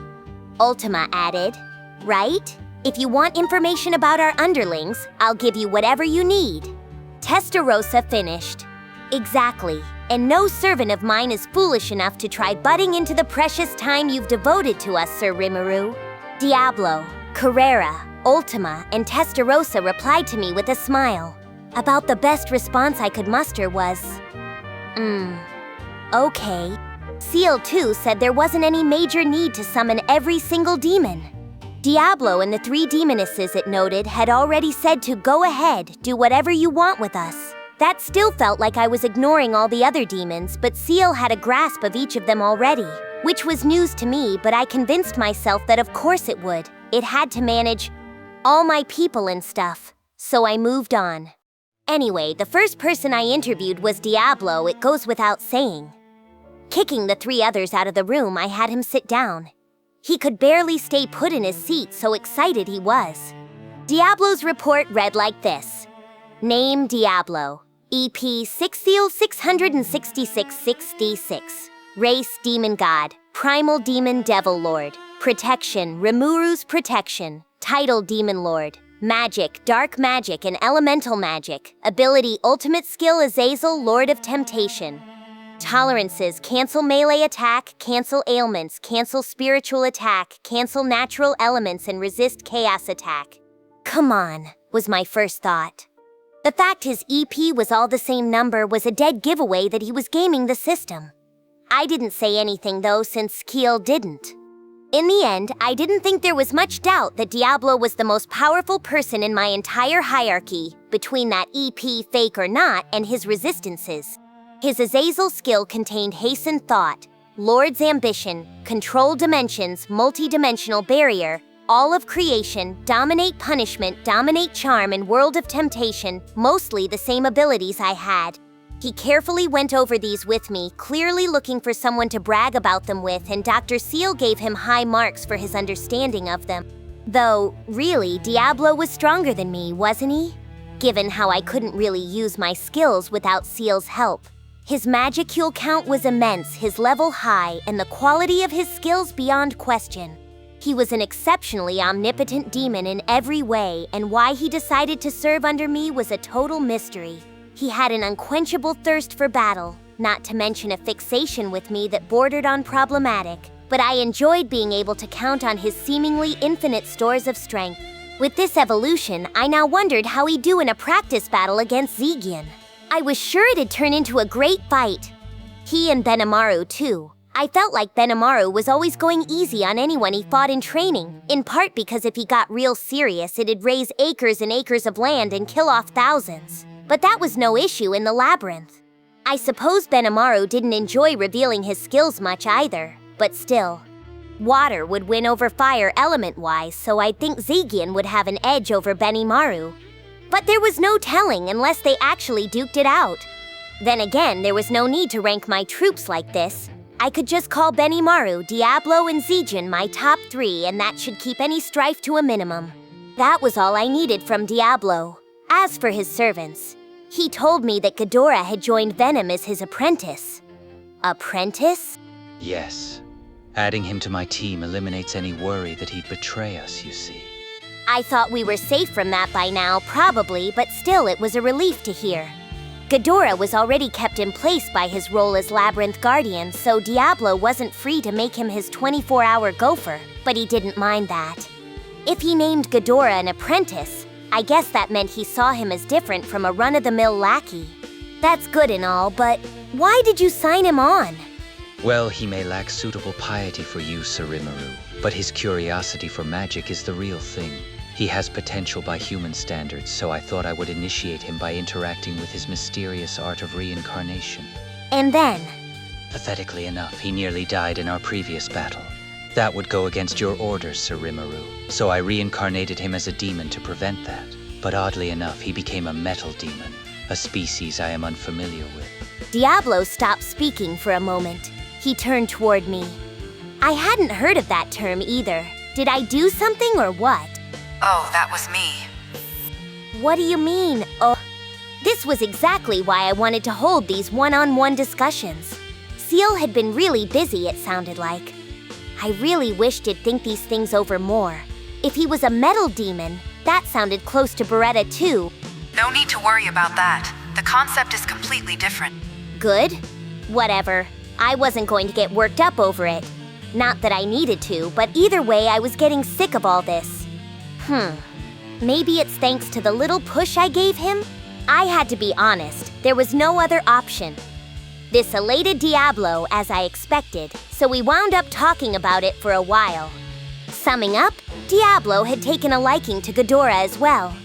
Ultima added, "Right? If you want information about our underlings, I'll give you whatever you need. Testarossa finished. Exactly. And no servant of mine is foolish enough to try butting into the precious time you've devoted to us, Sir Rimuru. Diablo, Carrera, Ultima, and Testarossa replied to me with a smile. About the best response I could muster was, okay. Seal, too, said there wasn't any major need to summon every single demon. Diablo and the 3 demonesses, it noted, had already said to go ahead, do whatever you want with us. That still felt like I was ignoring all the other demons, but Seal had a grasp of each of them already, which was news to me, but I convinced myself that of course it would. It had to manage all my people and stuff, so I moved on. Anyway, the first person I interviewed was Diablo, it goes without saying. Kicking the 3 others out of the room, I had him sit down. He could barely stay put in his seat, so excited he was. Diablo's report read like this. Name Diablo. EP 6 Seal 666-66. Race Demon God. Primal Demon Devil Lord. Protection Rimuru's Protection. Title Demon Lord. Magic Dark Magic and Elemental Magic. Ability Ultimate Skill Azazel Lord of Temptation. Tolerances Cancel Melee Attack, Cancel Ailments, Cancel Spiritual Attack, Cancel Natural Elements and Resist Chaos Attack. Come on, was my first thought. The fact his EP was all the same number was a dead giveaway that he was gaming the system. I didn't say anything though, since Keel didn't. In the end, I didn't think there was much doubt that Diablo was the most powerful person in my entire hierarchy, between that EP fake or not and his resistances. His Azazel skill contained Hasten Thought, Lord's Ambition, Control Dimensions, Multi-Dimensional Barrier, All of Creation, Dominate Punishment, Dominate Charm, and World of Temptation, mostly the same abilities I had. He carefully went over these with me, clearly looking for someone to brag about them with, and Dr. Seal gave him high marks for his understanding of them. Though, really, Diablo was stronger than me, wasn't he? Given how I couldn't really use my skills without Seal's help. His magicule count was immense, his level high, and the quality of his skills beyond question. He was an exceptionally omnipotent demon in every way, and why he decided to serve under me was a total mystery. He had an unquenchable thirst for battle, not to mention a fixation with me that bordered on problematic, but I enjoyed being able to count on his seemingly infinite stores of strength. With this evolution, I now wondered how he'd do in a practice battle against Zegion. I was sure it'd turn into a great fight. He and Benimaru, too. I felt like Benimaru was always going easy on anyone he fought in training, in part because if he got real serious, it'd raise acres and acres of land and kill off thousands. But that was no issue in the Labyrinth. I suppose Benimaru didn't enjoy revealing his skills much either, but still. Water would win over fire element-wise, so I'd think Zegion would have an edge over Benimaru. But there was no telling unless they actually duked it out. Then again, there was no need to rank my troops like this. I could just call Benimaru, Diablo, and Zegion my top 3, and that should keep any strife to a minimum. That was all I needed from Diablo. As for his servants, he told me that Ghidorah had joined Venom as his apprentice. Apprentice? Yes. Adding him to my team eliminates any worry that he'd betray us, you see. I thought we were safe from that by now, probably, but still it was a relief to hear. Ghidorah was already kept in place by his role as Labyrinth Guardian, so Diablo wasn't free to make him his 24-hour gopher, but he didn't mind that. If he named Ghidorah an apprentice, I guess that meant he saw him as different from a run-of-the-mill lackey. That's good and all, but why did you sign him on? Well, he may lack suitable piety for you, Sir Rimuru, but his curiosity for magic is the real thing. He has potential by human standards, so I thought I would initiate him by interacting with his mysterious art of reincarnation. And then? Pathetically enough, he nearly died in our previous battle. That would go against your orders, Sir Rimuru, so I reincarnated him as a demon to prevent that. But oddly enough, he became a metal demon, a species I am unfamiliar with. Diablo stopped speaking for a moment. He turned toward me. I hadn't heard of that term either. Did I do something or what? Oh, that was me. What do you mean, oh? This was exactly why I wanted to hold these one-on-one discussions. Seal had been really busy, it sounded like. I really wished he'd think these things over more. If he was a metal demon, that sounded close to Beretta too. No need to worry about that. The concept is completely different. Good? Whatever. I wasn't going to get worked up over it. Not that I needed to, but either way I was getting sick of all this. Maybe it's thanks to the little push I gave him? I had to be honest, there was no other option. This elated Diablo, as I expected, so we wound up talking about it for a while. Summing up, Diablo had taken a liking to Ghidorah as well.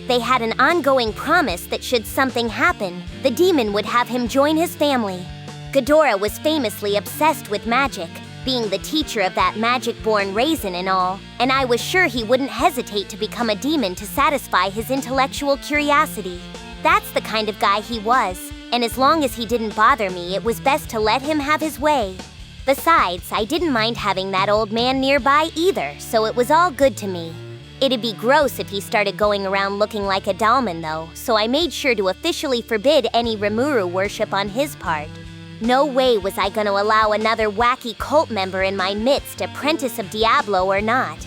They had an ongoing promise that should something happen, the demon would have him join his family. Ghidorah was famously obsessed with magic, being the teacher of that magic-born raisin and all, and I was sure he wouldn't hesitate to become a demon to satisfy his intellectual curiosity. That's the kind of guy he was, and as long as he didn't bother me, it was best to let him have his way. Besides, I didn't mind having that old man nearby either, so it was all good to me. It'd be gross if he started going around looking like a Dalman though, so I made sure to officially forbid any Rimuru worship on his part. No way was I going to allow another wacky cult member in my midst, apprentice of Diablo or not.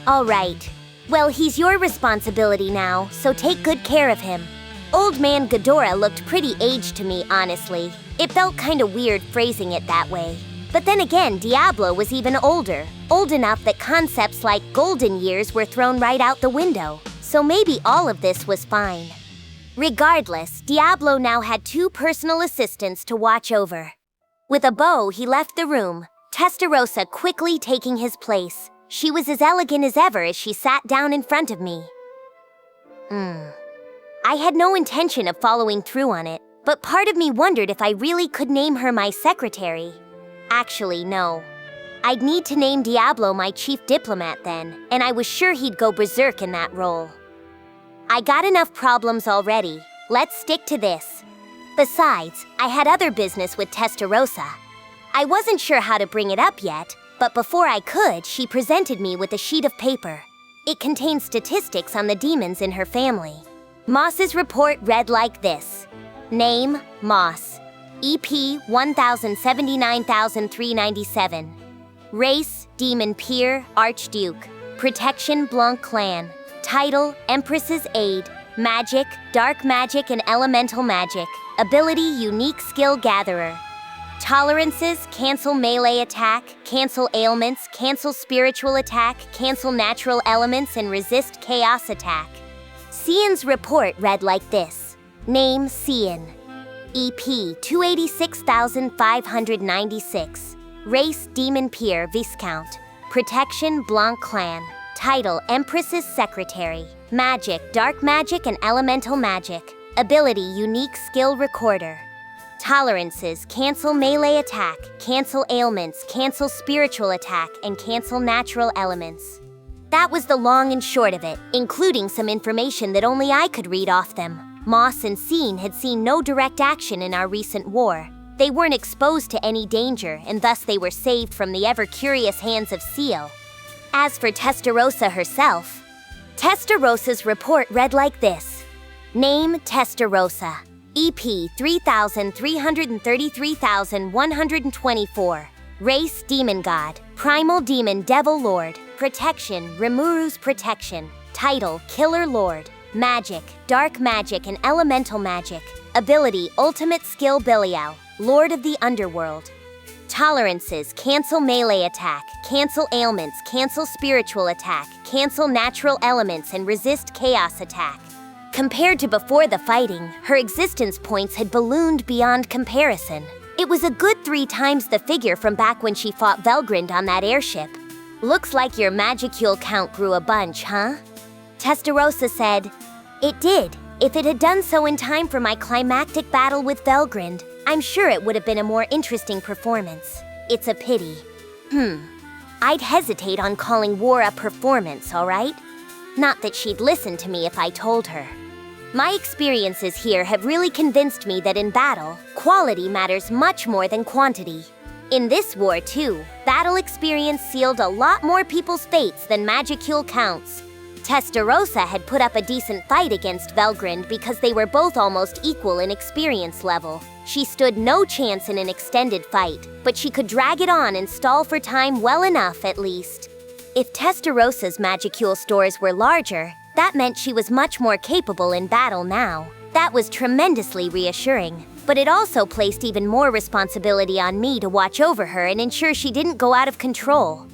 All right. Well, he's your responsibility now, so take good care of him. Old man Ghidorah looked pretty aged to me, honestly. It felt kinda weird phrasing it that way. But then again, Diablo was even older, old enough that concepts like golden years were thrown right out the window, so maybe all of this was fine. Regardless, Diablo now had 2 personal assistants to watch over. With a bow, he left the room, Testarossa quickly taking his place. She was as elegant as ever as she sat down in front of me. I had no intention of following through on it, but part of me wondered if I really could name her my secretary. Actually, no. I'd need to name Diablo my chief diplomat then, and I was sure he'd go berserk in that role. I got enough problems already. Let's stick to this. Besides, I had other business with Testarossa. I wasn't sure how to bring it up yet, but before I could, she presented me with a sheet of paper. It contained statistics on the demons in her family. Moss's report read like this. Name, Moss. EP 1079,397. Race, Demon Peer, Archduke. Protection, Blanc Clan. Title, Empress's Aid. Magic, Dark Magic and Elemental Magic. Ability, Unique Skill Gatherer. Tolerances, Cancel Melee Attack, Cancel Ailments, Cancel Spiritual Attack, Cancel Natural Elements and Resist Chaos Attack. Sion's report read like this. Name, Sion. EP 286,596. Race, Demon Peer, Viscount. Protection, Blanc Clan. Title, Empress's Secretary. Magic, Dark Magic and Elemental Magic. Ability, Unique Skill Recorder. Tolerances, Cancel Melee Attack, Cancel Ailments, Cancel Spiritual Attack, and Cancel Natural Elements. That was the long and short of it, including some information that only I could read off them. Moss and Sion had seen no direct action in our recent war. They weren't exposed to any danger, and thus they were saved from the ever-curious hands of Seal. As for Testarossa herself, Testarossa's report read like this. Name, Testarossa. EP 3,333,124. Race, Demon God. Primal Demon Devil Lord. Protection, Rimuru's Protection. Title, Killer Lord. Magic, Dark Magic and Elemental Magic. Ability, Ultimate Skill Belial. Lord of the Underworld. Tolerances, Cancel Melee Attack, Cancel Ailments, Cancel Spiritual Attack, Cancel Natural Elements and Resist Chaos Attack. Compared to before the fighting, her existence points had ballooned beyond comparison. It was a good 3 times the figure from back when she fought Velgrynd on that airship. Looks like your magicule count grew a bunch, huh? Testarossa said, It did. If it had done so in time for my climactic battle with Velgrynd, I'm sure it would have been a more interesting performance. It's a pity. I'd hesitate on calling war a performance, all right? Not that she'd listen to me if I told her. My experiences here have really convinced me that in battle, quality matters much more than quantity. In this war, too, battle experience sealed a lot more people's fates than magicule counts. Testarossa had put up a decent fight against Velgrynd because they were both almost equal in experience level. She stood no chance in an extended fight, but she could drag it on and stall for time well enough at least. If Testarosa's Magicule stores were larger, that meant she was much more capable in battle now. That was tremendously reassuring, but it also placed even more responsibility on me to watch over her and ensure she didn't go out of control.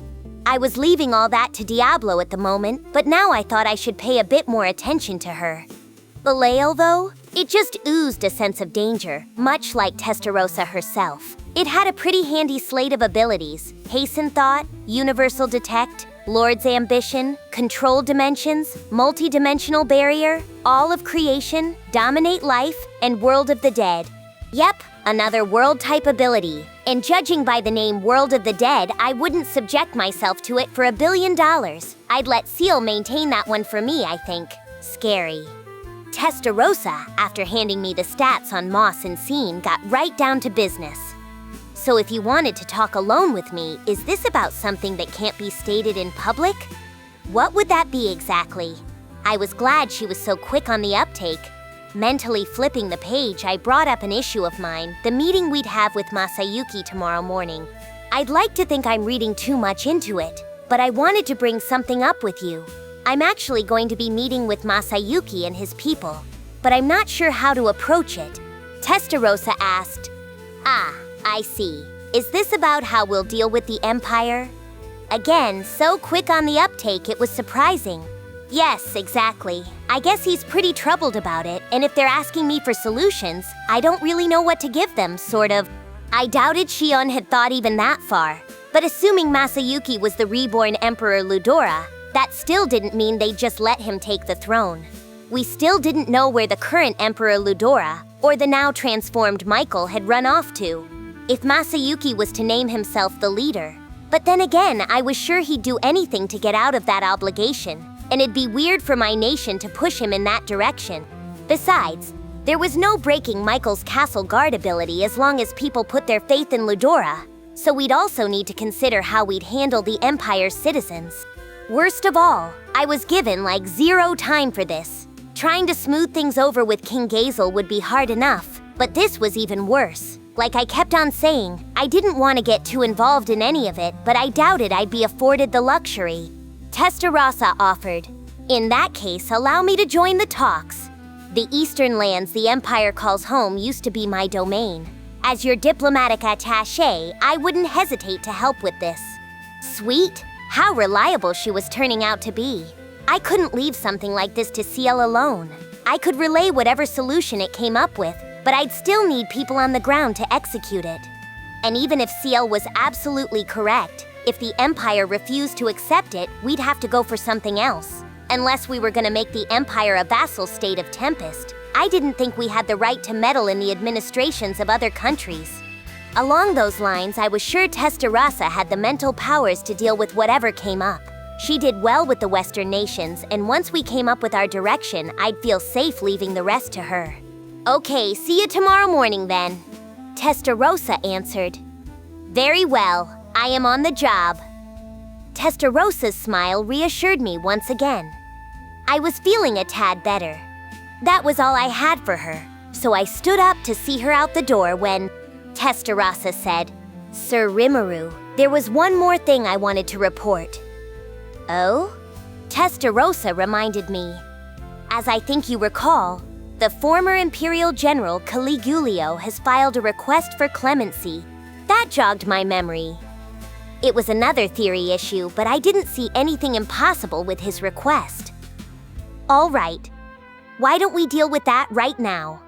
I was leaving all that to Diablo at the moment, but now I thought I should pay a bit more attention to her. Belial, though? It just oozed a sense of danger, much like Testarossa herself. It had a pretty handy slate of abilities: Hasten Thought, Universal Detect, Lord's Ambition, Control Dimensions, Multi-Dimensional Barrier, All of Creation, Dominate Life, and World of the Dead. Yep, another world-type ability. And judging by the name World of the Dead, I wouldn't subject myself to it for $1 billion. I'd let Seal maintain that one for me, I think. Scary. Testarossa, after handing me the stats on Moss and Scene, got right down to business. So if you wanted to talk alone with me, is this about something that can't be stated in public? What would that be exactly? I was glad she was so quick on the uptake. Mentally flipping the page, I brought up an issue of mine, the meeting we'd have with Masayuki tomorrow morning. I'd like to think I'm reading too much into it, but I wanted to bring something up with you. I'm actually going to be meeting with Masayuki and his people, but I'm not sure how to approach it. Testarossa asked, "Ah, I see. Is this about how we'll deal with the Empire?" Again, so quick on the uptake it was surprising. Yes, exactly. I guess he's pretty troubled about it, and if they're asking me for solutions, I don't really know what to give them, sort of. I doubted Shion had thought even that far, but assuming Masayuki was the reborn Emperor Ludora, that still didn't mean they'd just let him take the throne. We still didn't know where the current Emperor Ludora, or the now transformed Michael, had run off to. If Masayuki was to name himself the leader. But then again, I was sure he'd do anything to get out of that obligation, and it'd be weird for my nation to push him in that direction. Besides, there was no breaking Michael's castle guard ability as long as people put their faith in Ludora, so we'd also need to consider how we'd handle the Empire's citizens. Worst of all, I was given like 0 time for this. Trying to smooth things over with King Gazel would be hard enough, but this was even worse. Like I kept on saying, I didn't want to get too involved in any of it, but I doubted I'd be afforded the luxury. Testarossa offered, "In that case, allow me to join the talks. The eastern lands the Empire calls home used to be my domain. As your diplomatic attaché, I wouldn't hesitate to help with this." Sweet. How reliable she was turning out to be. I couldn't leave something like this to Seal alone. I could relay whatever solution it came up with, but I'd still need people on the ground to execute it. And even if Seal was absolutely correct, if the Empire refused to accept it, we'd have to go for something else. Unless we were gonna make the Empire a vassal state of Tempest, I didn't think we had the right to meddle in the administrations of other countries. Along those lines, I was sure Testarossa had the mental powers to deal with whatever came up. She did well with the Western nations, and once we came up with our direction, I'd feel safe leaving the rest to her. "Okay, see you tomorrow morning then," Testarossa answered. "Very well, I am on the job." Testarossa's smile reassured me once again. I was feeling a tad better. That was all I had for her, so I stood up to see her out the door when Testarossa said, "Sir Rimuru, there was one more thing I wanted to report." "Oh?" Testarossa reminded me. "As I think you recall, the former Imperial General Caligulio has filed a request for clemency." That jogged my memory. It was another theory issue, but I didn't see anything impossible with his request. All right. Why don't we deal with that right now?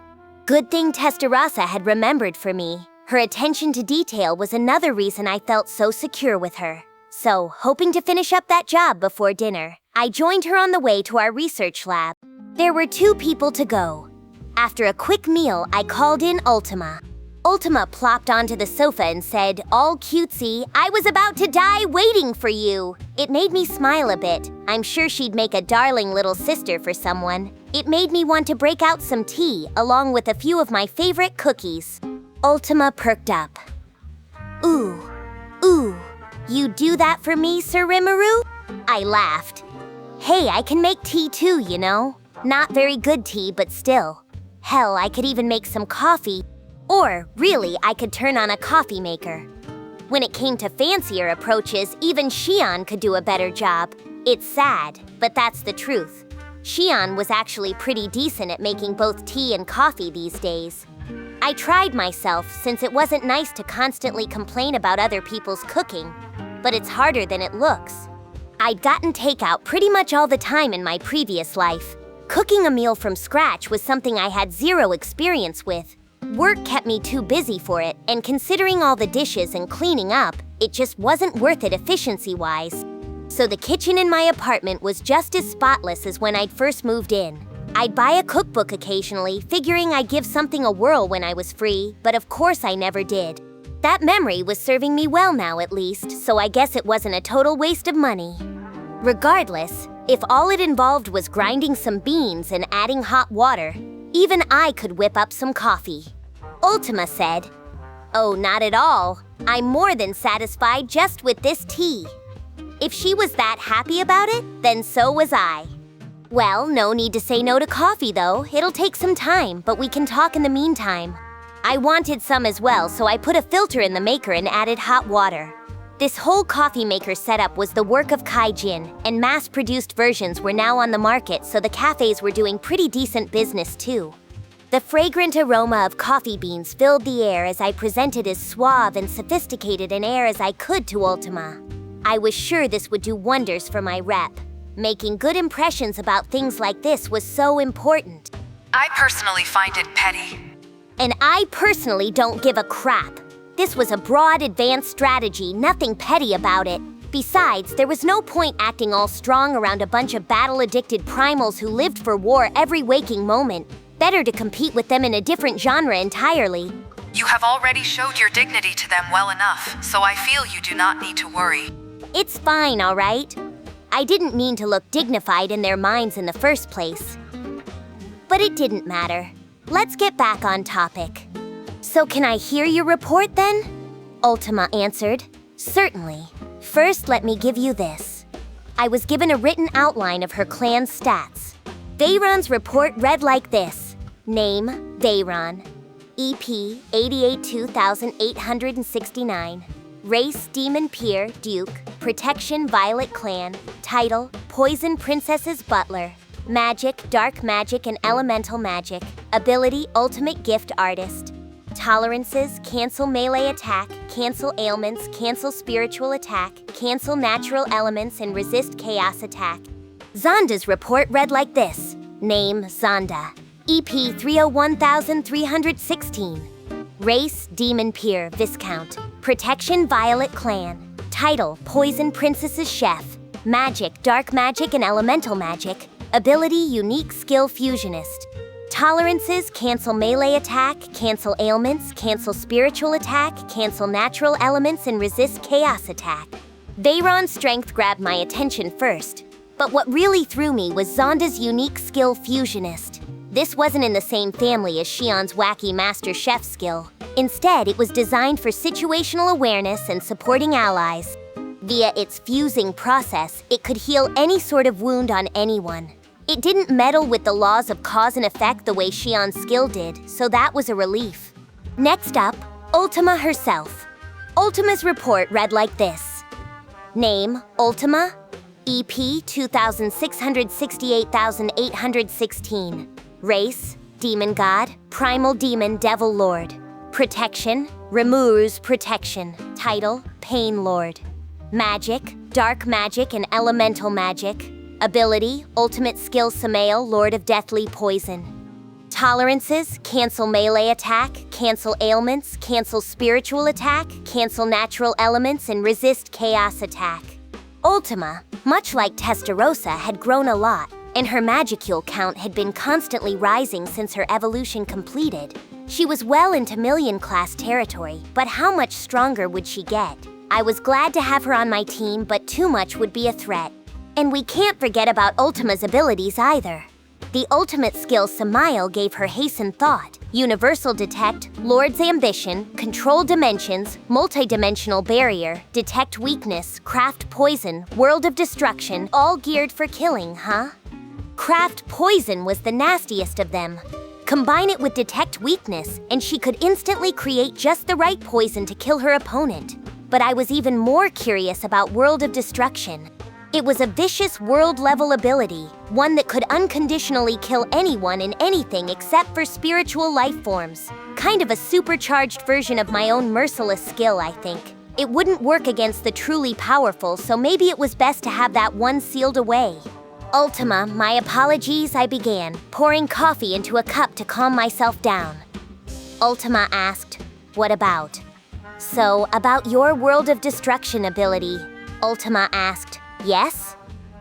Good thing Testarossa had remembered for me. Her attention to detail was another reason I felt so secure with her. So, hoping to finish up that job before dinner, I joined her on the way to our research lab. There were 2 people to go. After a quick meal, I called in Ultima. Ultima plopped onto the sofa and said, all cutesy, "I was about to die waiting for you." It made me smile a bit. I'm sure she'd make a darling little sister for someone. It made me want to break out some tea, along with a few of my favorite cookies. Ultima perked up. Ooh, you do that for me, Sir Rimuru?" I laughed. Hey, I can make tea too, you know. Not very good tea, but still. Hell, I could even make some coffee. Or, really, I could turn on a coffee maker. When it came to fancier approaches, even Shion could do a better job. It's sad, but that's the truth. Shion was actually pretty decent at making both tea and coffee these days. I tried myself since it wasn't nice to constantly complain about other people's cooking, but it's harder than it looks. I'd gotten takeout pretty much all the time in my previous life. Cooking a meal from scratch was something I had zero experience with. Work kept me too busy for it, and considering all the dishes and cleaning up, it just wasn't worth it efficiency-wise. So the kitchen in my apartment was just as spotless as when I'd first moved in. I'd buy a cookbook occasionally, figuring I'd give something a whirl when I was free, but of course I never did. That memory was serving me well now at least, so I guess it wasn't a total waste of money. Regardless, if all it involved was grinding some beans and adding hot water, even I could whip up some coffee. Ultima said, "Oh, not at all. I'm more than satisfied just with this tea." If she was that happy about it, then so was I. Well, no need to say no to coffee though. It'll take some time, but we can talk in the meantime. I wanted some as well, so I put a filter in the maker and added hot water. This whole coffee maker setup was the work of Kaijin, and mass-produced versions were now on the market, so the cafes were doing pretty decent business too. The fragrant aroma of coffee beans filled the air as I presented as suave and sophisticated an air as I could to Ultima. I was sure this would do wonders for my rep. Making good impressions about things like this was so important. I personally find it petty. And I personally don't give a crap. This was a broad, advanced strategy, nothing petty about it. Besides, there was no point acting all strong around a bunch of battle-addicted primals who lived for war every waking moment. Better to compete with them in a different genre entirely. You have already showed your dignity to them well enough, so I feel you do not need to worry. It's fine, all right? I didn't mean to look dignified in their minds in the first place. But it didn't matter. Let's get back on topic. So can I hear your report then? Ultima answered. Certainly. First, let me give you this. I was given a written outline of her clan's stats. Veyron's report read like this. Name, Veyron. EP, 88,2869. Race, Demon Peer, Duke. Protection, Violet Clan. Title, Poison Princess's Butler. Magic, Dark Magic and Elemental Magic. Ability, Ultimate Gift Artist. Tolerances, cancel melee attack, cancel ailments, cancel spiritual attack, cancel natural elements and resist chaos attack. Zonda's report read like this. Name, Zonda. EP 301,316. Race, Demon Peer, Viscount. Protection, Violet Clan. Title, Poison Princess's Chef. Magic, Dark Magic and Elemental Magic. Ability, Unique Skill Fusionist. Tolerances, cancel melee attack, cancel ailments, cancel spiritual attack, cancel natural elements, and resist chaos attack. Veyron's strength grabbed my attention first, but what really threw me was Zonda's unique skill Fusionist. This wasn't in the same family as Shion's wacky Master Chef skill. Instead, it was designed for situational awareness and supporting allies. Via its fusing process, it could heal any sort of wound on anyone. It didn't meddle with the laws of cause and effect the way Shion's skill did, so that was a relief. Next up, Ultima herself. Ultima's report read like this. Name, Ultima. EP, 2,668,816. Race, Demon God, Primal Demon Devil Lord. Protection, Rimuru's Protection. Title, Pain Lord. Magic, Dark Magic and Elemental Magic. Ability, Ultimate Skill Samael, Lord of Deathly Poison. Tolerances, cancel melee attack, cancel ailments, cancel spiritual attack, cancel natural elements, and resist chaos attack. Ultima, much like Testarossa, had grown a lot, and her magicule count had been constantly rising since her evolution completed. She was well into million-class territory, but how much stronger would she get? I was glad to have her on my team, but too much would be a threat. And we can't forget about Ultima's abilities either. The ultimate skill Samael gave her Hasten Thought, Universal Detect, Lord's Ambition, Control Dimensions, Multidimensional Barrier, Detect Weakness, Craft Poison, World of Destruction, all geared for killing, huh? Craft Poison was the nastiest of them. Combine it with Detect Weakness, and she could instantly create just the right poison to kill her opponent. but I was even more curious about World of Destruction. It was a vicious world-level ability, one that could unconditionally kill anyone and anything except for spiritual life forms. Kind of a supercharged version of my own merciless skill, I think. It wouldn't work against the truly powerful, so maybe it was best to have that one sealed away. Ultima, my apologies, I began, pouring coffee into a cup to calm myself down. Ultima asked, "What about?" "So, about your World of Destruction ability," Ultima asked. "Yes?"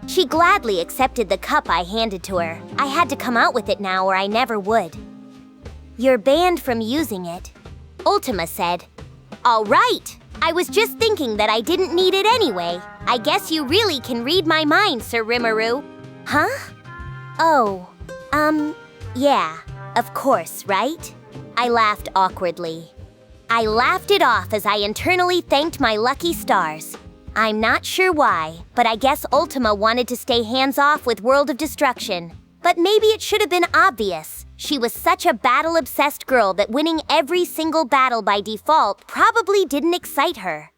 She gladly accepted the cup I handed to her. I had to come out with it now or I never would. "You're banned from using it," Ultima said. "All right! I was just thinking that I didn't need it anyway. I guess you really can read my mind, Sir Rimuru." "Huh? Oh, yeah, of course, right?" I laughed awkwardly. I laughed it off as I internally thanked my lucky stars. I'm not sure why, but I guess Ultima wanted to stay hands-off with World of Destruction. But maybe it should have been obvious. She was such a battle-obsessed girl that winning every single battle by default probably didn't excite her.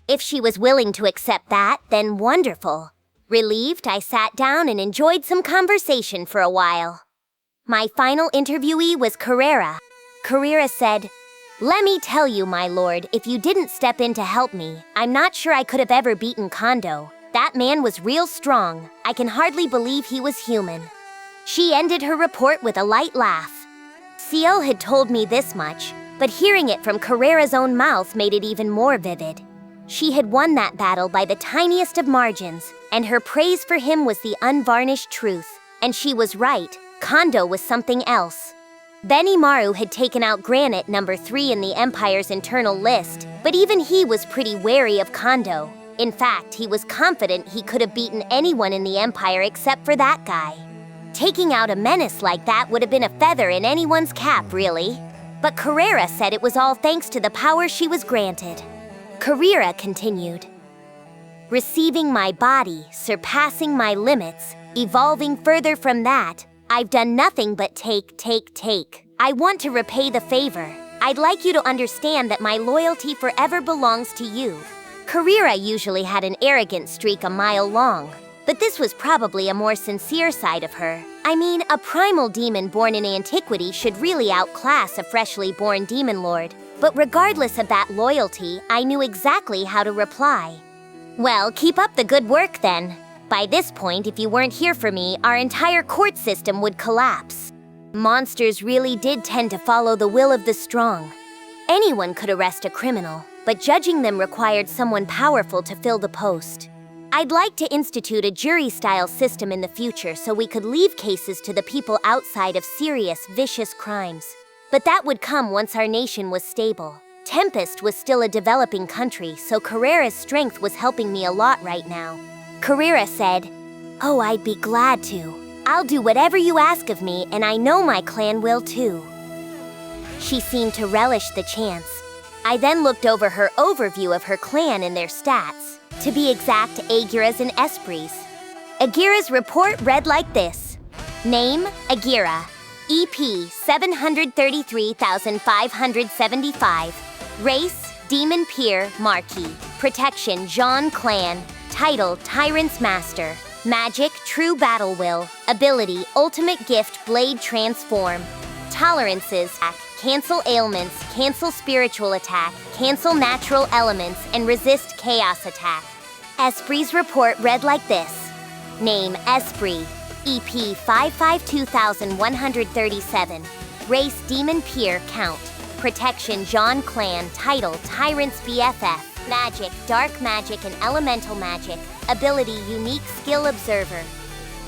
If she was willing to accept that, then wonderful. Relieved, I sat down and enjoyed some conversation for a while. My final interviewee was Carrera. Carrera said, "Let me tell you, my lord, if you didn't step in to help me, I'm not sure I could have ever beaten Kondo. That man was real strong. I can hardly believe he was human." She ended her report with a light laugh. Ciel had told me this much, but hearing it from Carrera's own mouth made it even more vivid. She had won that battle by the tiniest of margins, and her praise for him was the unvarnished truth. And she was right, Kondo was something else. Benimaru had taken out Granite number 3 in the Empire's internal list, but even he was pretty wary of Kondo. In fact, he was confident he could have beaten anyone in the Empire except for that guy. Taking out a menace like that would have been a feather in anyone's cap, really. But Carrera said it was all thanks to the power she was granted. Carrera continued, "Receiving my body, surpassing my limits, evolving further from that, I've done nothing but take. I want to repay the favor. I'd like you to understand that my loyalty forever belongs to you." Carrera usually had an arrogant streak a mile long, but this was probably a more sincere side of her. I mean, a primal demon born in antiquity should really outclass a freshly born demon lord. But regardless of that loyalty, I knew exactly how to reply. "Well, keep up the good work then. By this point, if you weren't here for me, our entire court system would collapse. Monsters really did tend to follow the will of the strong. Anyone could arrest a criminal, but judging them required someone powerful to fill the post. I'd like to institute a jury-style system in the future so we could leave cases to the people outside of serious, vicious crimes. But that would come once our nation was stable. Tempest was still a developing country, so Carrera's strength was helping me a lot right now." Carrera said, "Oh, I'd be glad to. I'll do whatever you ask of me, and I know my clan will too." She seemed to relish the chance. I then looked over her overview of her clan and their stats. To be exact, Agira's and Espri's. Agira's report read like this. Name, Agira. EP, 733,575. Race, Demon Peer, Marquis. Protection, Jean Clan. Title, Tyrant's Master. Magic, True Battle Will. Ability, Ultimate Gift, Blade Transform. Tolerances, cancel ailments, cancel spiritual attack, cancel natural elements, and resist chaos attack. Espri's report read like this. Name, Esprit. EP, 552,137. Race, Demon Peer, Count. Protection, Jean Clan. Title, Tyrant's BFF. Magic, Dark Magic, and Elemental Magic. Ability, Unique Skill Observer.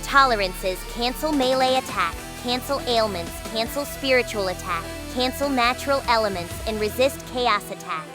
Tolerances, cancel melee attack, cancel ailments, cancel spiritual attack, cancel natural elements, and resist chaos attack.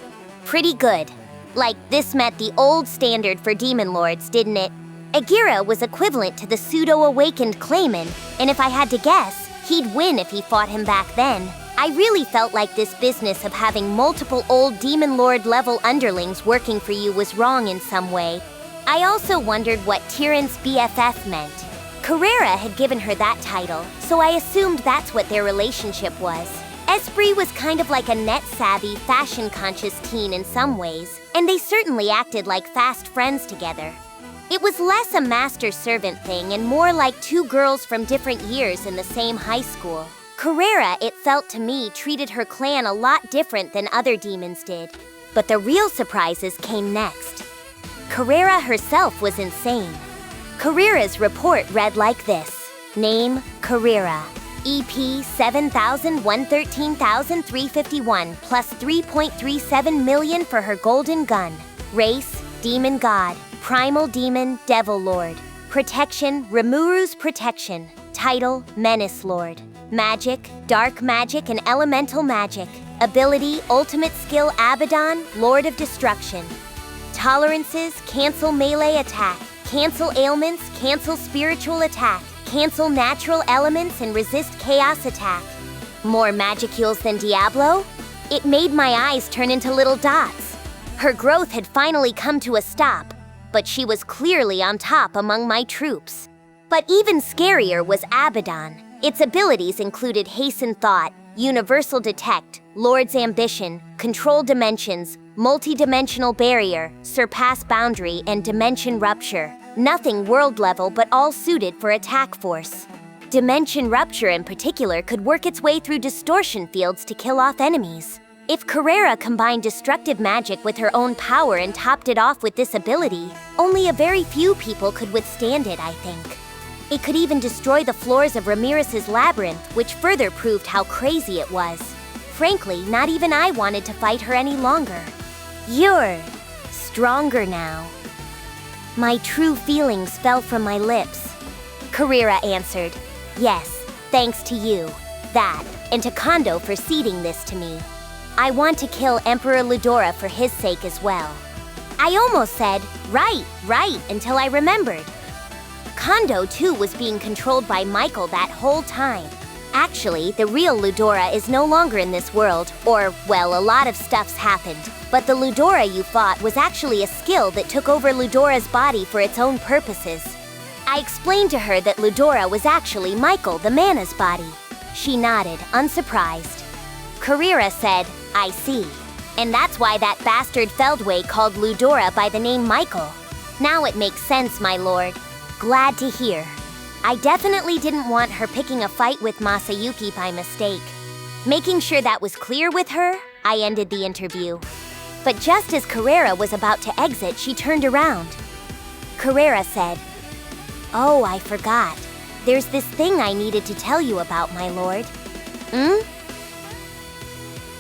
Pretty good. Like, this met the old standard for demon lords, didn't it? Agira was equivalent to the pseudo-awakened Clayman, and if I had to guess, he'd win if he fought him back then. I really felt like this business of having multiple old demon lord level underlings working for you was wrong in some way. I also wondered what Tyrant's BFF meant. Carrera had given her that title, so I assumed that's what their relationship was. Esprit was kind of like a net-savvy, fashion-conscious teen in some ways, and they certainly acted like fast friends together. It was less a master-servant thing and more like two girls from different years in the same high school. Carrera, it felt to me, treated her clan a lot different than other demons did. But the real surprises came next. Carrera herself was insane. Carrera's report read like this. Name, Carrera. EP 7,113,351 plus 3.37 million for her golden gun. Race, demon god. Primal demon, devil lord. Protection, Rimuru's protection. Title, menace lord. Magic, dark magic and elemental magic. Ability, ultimate skill Abaddon, lord of destruction. Tolerances, cancel melee attack. Cancel ailments, cancel spiritual attack. Cancel natural elements and resist chaos attack. More magicules than Diablo? It made my eyes turn into little dots. Her growth had finally come to a stop, but she was clearly on top among my troops. But even scarier was Abaddon. Its abilities included Hasten Thought, Universal Detect, Lord's Ambition, Control Dimensions, Multi-Dimensional Barrier, Surpass Boundary, and Dimension Rupture. Nothing world level, but all suited for attack force. Dimension Rupture in particular could work its way through distortion fields to kill off enemies. If Carrera combined destructive magic with her own power and topped it off with this ability, only a very few people could withstand it, I think. It could even destroy the floors of Ramirez's Labyrinth, which further proved how crazy it was. Frankly, not even I wanted to fight her any longer. You're stronger now. My true feelings fell from my lips. Carrera answered, yes, thanks to you, that, and to Kondo for ceding this to me. I want to kill Emperor Ludora for his sake as well. I almost said, right, until I remembered. Kondo, too, was being controlled by Michael that whole time. Actually, the real Ludora is no longer in this world, or, well, a lot of stuff's happened. But the Ludora you fought was actually a skill that took over Ludora's body for its own purposes. I explained to her that Ludora was actually Michael, the Mana's body. She nodded, unsurprised. Carrera said, I see. And that's why that bastard Feldway called Ludora by the name Michael. Now it makes sense, my lord. Glad to hear. I definitely didn't want her picking a fight with Masayuki by mistake. Making sure that was clear with her, I ended the interview. But just as Carrera was about to exit, she turned around. Carrera said, oh, I forgot. There's this thing I needed to tell you about, my lord.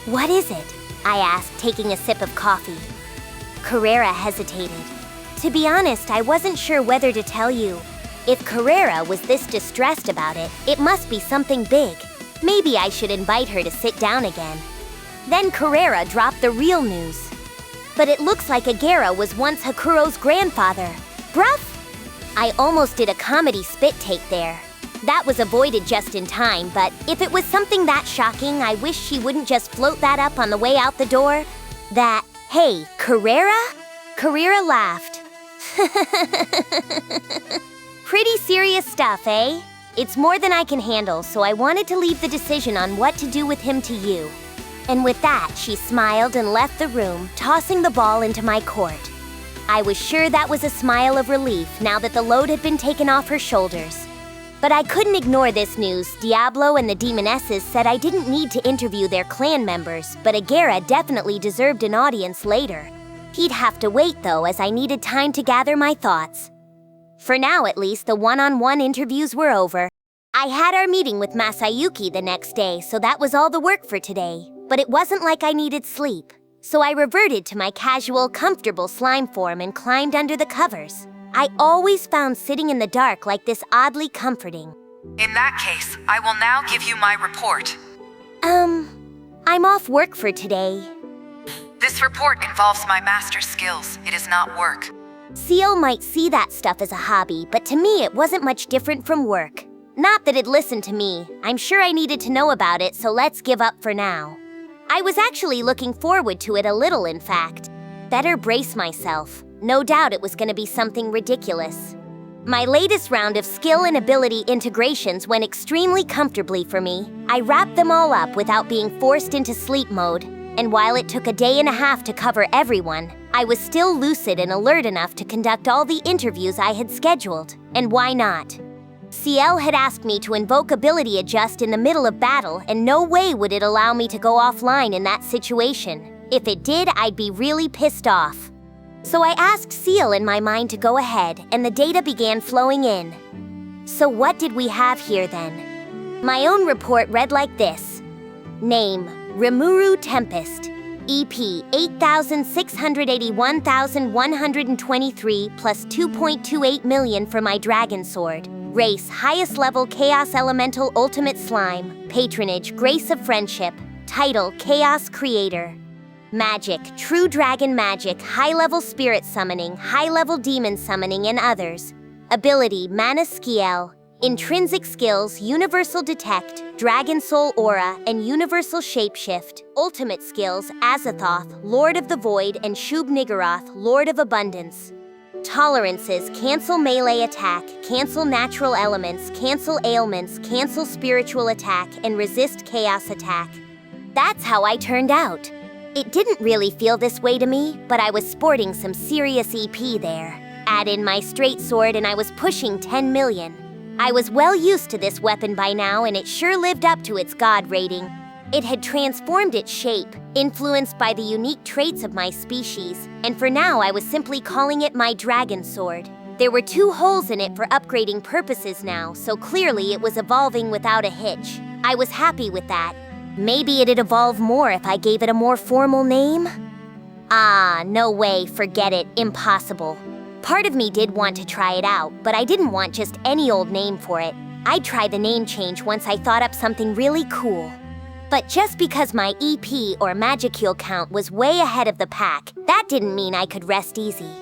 What is it? I asked, taking a sip of coffee. Carrera hesitated. To be honest, I wasn't sure whether to tell you. If Carrera was this distressed about it, it must be something big. Maybe I should invite her to sit down again. Then Carrera dropped the real news. But it looks like Agera was once Hakuro's grandfather. Bruff! I almost did a comedy spit take there. That was avoided just in time, but if it was something that shocking, I wish she wouldn't just float that up on the way out the door. That, hey, Carrera? Carrera laughed. Pretty serious stuff, eh? It's more than I can handle, so I wanted to leave the decision on what to do with him to you. And with that, she smiled and left the room, tossing the ball into my court. I was sure that was a smile of relief now that the load had been taken off her shoulders. But I couldn't ignore this news. Diablo and the Demonesses said I didn't need to interview their clan members, but Agera definitely deserved an audience later. He'd have to wait, though, as I needed time to gather my thoughts. For now, at least, the one-on-one interviews were over. I had our meeting with Masayuki the next day, so that was all the work for today. But it wasn't like I needed sleep. So I reverted to my casual, comfortable slime form and climbed under the covers. I always found sitting in the dark like this oddly comforting. In that case, I will now give you my report. I'm off work for today. This report involves my master skills. It is not work. Seal might see that stuff as a hobby, but to me it wasn't much different from work. Not that it listened to me. I'm sure I needed to know about it, so let's give up for now. I was actually looking forward to it a little, in fact. Better brace myself. No doubt it was going to be something ridiculous. My latest round of skill and ability integrations went extremely comfortably for me. I wrapped them all up without being forced into sleep mode, and while it took a day and a half to cover everyone, I was still lucid and alert enough to conduct all the interviews I had scheduled. And why not? CL had asked me to invoke ability adjust in the middle of battle, and no way would it allow me to go offline in that situation. If it did, I'd be really pissed off. So I asked Seal in my mind to go ahead, and the data began flowing in. So what did we have here then? My own report read like this. Name, Rimuru Tempest. EP, 8,681,123 plus 2.28 million for my dragon sword. Race, highest level Chaos Elemental Ultimate Slime. Patronage, Grace of Friendship. Title, Chaos Creator. Magic, True Dragon Magic, High-Level Spirit Summoning, High-Level Demon Summoning, and others. Ability, Mana Skiel. Intrinsic skills, Universal Detect, Dragon Soul Aura, and Universal Shapeshift. Ultimate skills, Azathoth, Lord of the Void, and Shub-Niggurath, Lord of Abundance. Tolerances, Cancel Melee Attack, Cancel Natural Elements, Cancel Ailments, Cancel Spiritual Attack, and Resist Chaos Attack. That's how I turned out. It didn't really feel this way to me, but I was sporting some serious EP there. Add in my straight sword and I was pushing 10 million. I was well used to this weapon by now, and it sure lived up to its god rating. It had transformed its shape, influenced by the unique traits of my species, and for now I was simply calling it my dragon sword. There were 2 holes in it for upgrading purposes now, so clearly it was evolving without a hitch. I was happy with that. Maybe it'd evolve more if I gave it a more formal name? Ah, no way, forget it, impossible. Part of me did want to try it out, but I didn't want just any old name for it. I'd try the name change once I thought up something really cool. But just because my EP or Magicule count was way ahead of the pack, that didn't mean I could rest easy.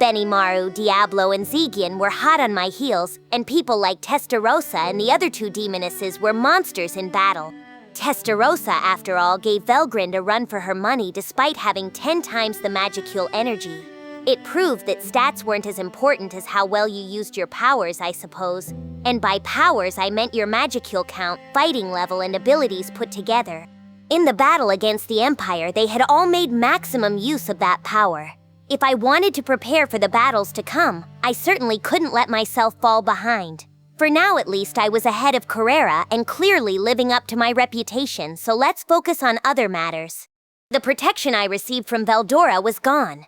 Benimaru, Diablo, and Zegion were hot on my heels, and people like Testarossa and the other 2 demonesses were monsters in battle. Testarossa, after all, gave Velgrynd a run for her money despite having 10 times the Magicule energy. It proved that stats weren't as important as how well you used your powers, I suppose. And by powers, I meant your Magicule count, fighting level, and abilities put together. In the battle against the Empire, they had all made maximum use of that power. If I wanted to prepare for the battles to come, I certainly couldn't let myself fall behind. For now, at least, I was ahead of Carrera and clearly living up to my reputation, so let's focus on other matters. The protection I received from Veldora was gone,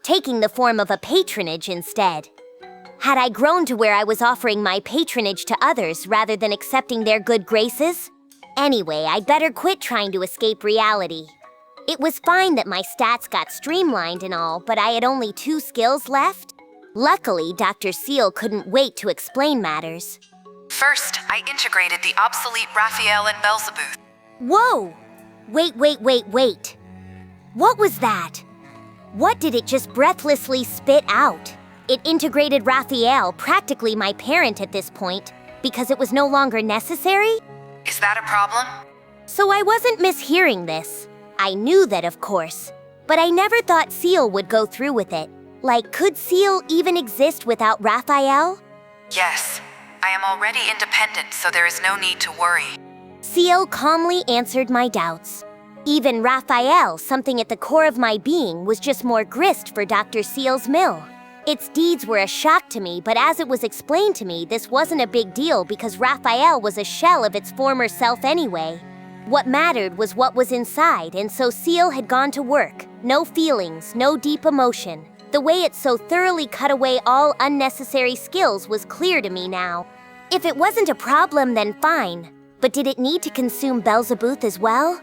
taking the form of a patronage instead. Had I grown to where I was offering my patronage to others rather than accepting their good graces? Anyway, I'd better quit trying to escape reality. It was fine that my stats got streamlined and all, but I had only 2 skills left. Luckily, Dr. Seal couldn't wait to explain matters. First, I integrated the obsolete Raphael and Belzebuth. Whoa! Wait. What was that? What did it just breathlessly spit out? It integrated Raphael, practically my parent at this point, because it was no longer necessary? Is that a problem? So I wasn't mishearing this. I knew that, of course, but I never thought Seal would go through with it. Like, could Seal even exist without Raphael? Yes. I am already independent, so there is no need to worry. Seal calmly answered my doubts. Even Raphael, something at the core of my being, was just more grist for Dr. Seal's mill. Its deeds were a shock to me, but as it was explained to me, this wasn't a big deal because Raphael was a shell of its former self anyway. What mattered was what was inside, and so Seal had gone to work. No feelings, no deep emotion. The way it so thoroughly cut away all unnecessary skills was clear to me now. If it wasn't a problem, then fine. But did it need to consume Belzebuth as well?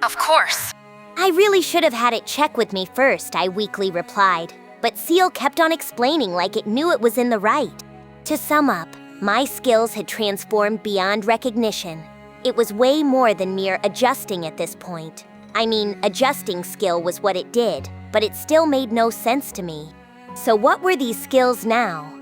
Of course. I really should have had it check with me first, I weakly replied. But Seal kept on explaining like it knew it was in the right. To sum up, my skills had transformed beyond recognition. It was way more than mere adjusting at this point. I mean, adjusting skill was what it did, but it still made no sense to me. So what were these skills now?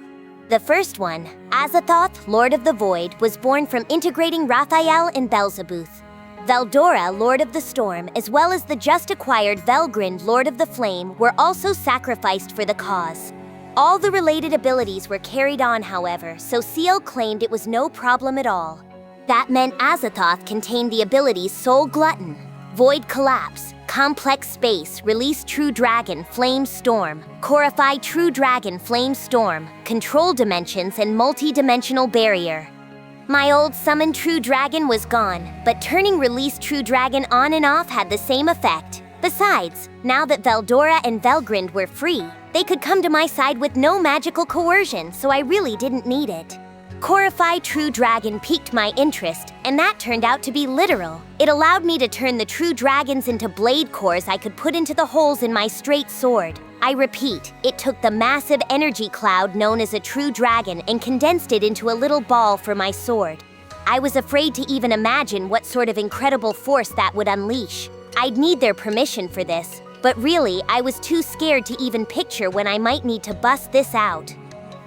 The first one, Azathoth, Lord of the Void, was born from integrating Raphael and Belzebuth. Veldora, Lord of the Storm, as well as the just-acquired Velgrynd, Lord of the Flame, were also sacrificed for the cause. All the related abilities were carried on, however, so Ciel claimed it was no problem at all. That meant Azathoth contained the abilities Soul Glutton, Void Collapse, Complex Space, Release True Dragon, Flame Storm, Corify True Dragon, Flame Storm, Control Dimensions, and Multi-Dimensional Barrier. My old Summon True Dragon was gone, but turning Release True Dragon on and off had the same effect. Besides, now that Veldora and Velgrynd were free, they could come to my side with no magical coercion, so I really didn't need it. Corify True Dragon piqued my interest, and that turned out to be literal. It allowed me to turn the True Dragons into blade cores I could put into the holes in my straight sword. I repeat, it took the massive energy cloud known as a True Dragon and condensed it into a little ball for my sword. I was afraid to even imagine what sort of incredible force that would unleash. I'd need their permission for this, but really, I was too scared to even picture when I might need to bust this out.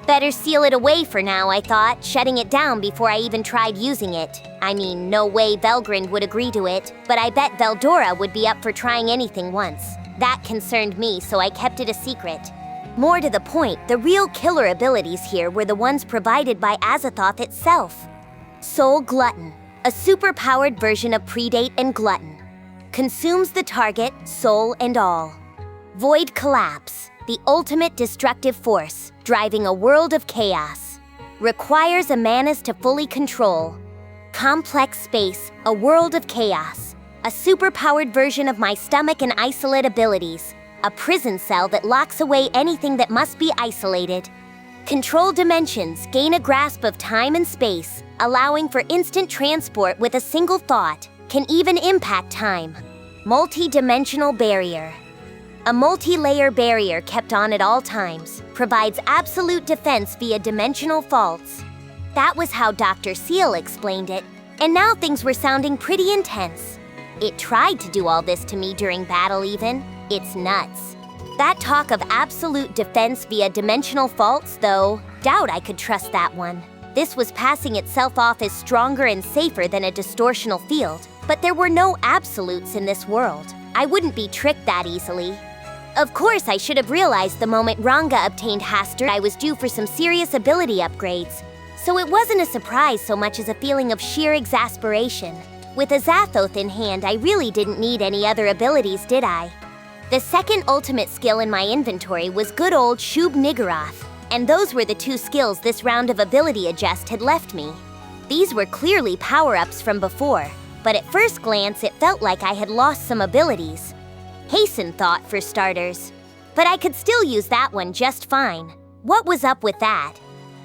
Better seal it away for now, I thought, shutting it down before I even tried using it. I mean, no way Velgrynd would agree to it, but I bet Veldora would be up for trying anything once. That concerned me, so I kept it a secret. More to the point, the real killer abilities here were the ones provided by Azathoth itself. Soul Glutton, a super-powered version of Predate and Glutton. Consumes the target, soul and all. Void Collapse, the ultimate destructive force, driving a world of chaos. Requires a manas to fully control. Complex Space, a world of chaos. A super-powered version of my stomach and isolate abilities. A prison cell that locks away anything that must be isolated. Control Dimensions, gain a grasp of time and space, allowing for instant transport with a single thought. Can even impact time. Multi-dimensional barrier. A multi-layer barrier kept on at all times, provides absolute defense via dimensional faults. That was how Dr. Ciel explained it, and now things were sounding pretty intense. It tried to do all this to me during battle even. It's nuts. That talk of absolute defense via dimensional faults, though, doubt I could trust that one. This was passing itself off as stronger and safer than a distortional field, but there were no absolutes in this world. I wouldn't be tricked that easily. Of course, I should have realized the moment Ranga obtained Haster I was due for some serious ability upgrades. So it wasn't a surprise so much as a feeling of sheer exasperation. With Azathoth in hand, I really didn't need any other abilities, did I? The second ultimate skill in my inventory was good old Shub Niggurath, and those were the two skills this round of ability adjust had left me. These were clearly power-ups from before, but at first glance it felt like I had lost some abilities. Hasten Thought for starters. But I could still use that one just fine. What was up with that?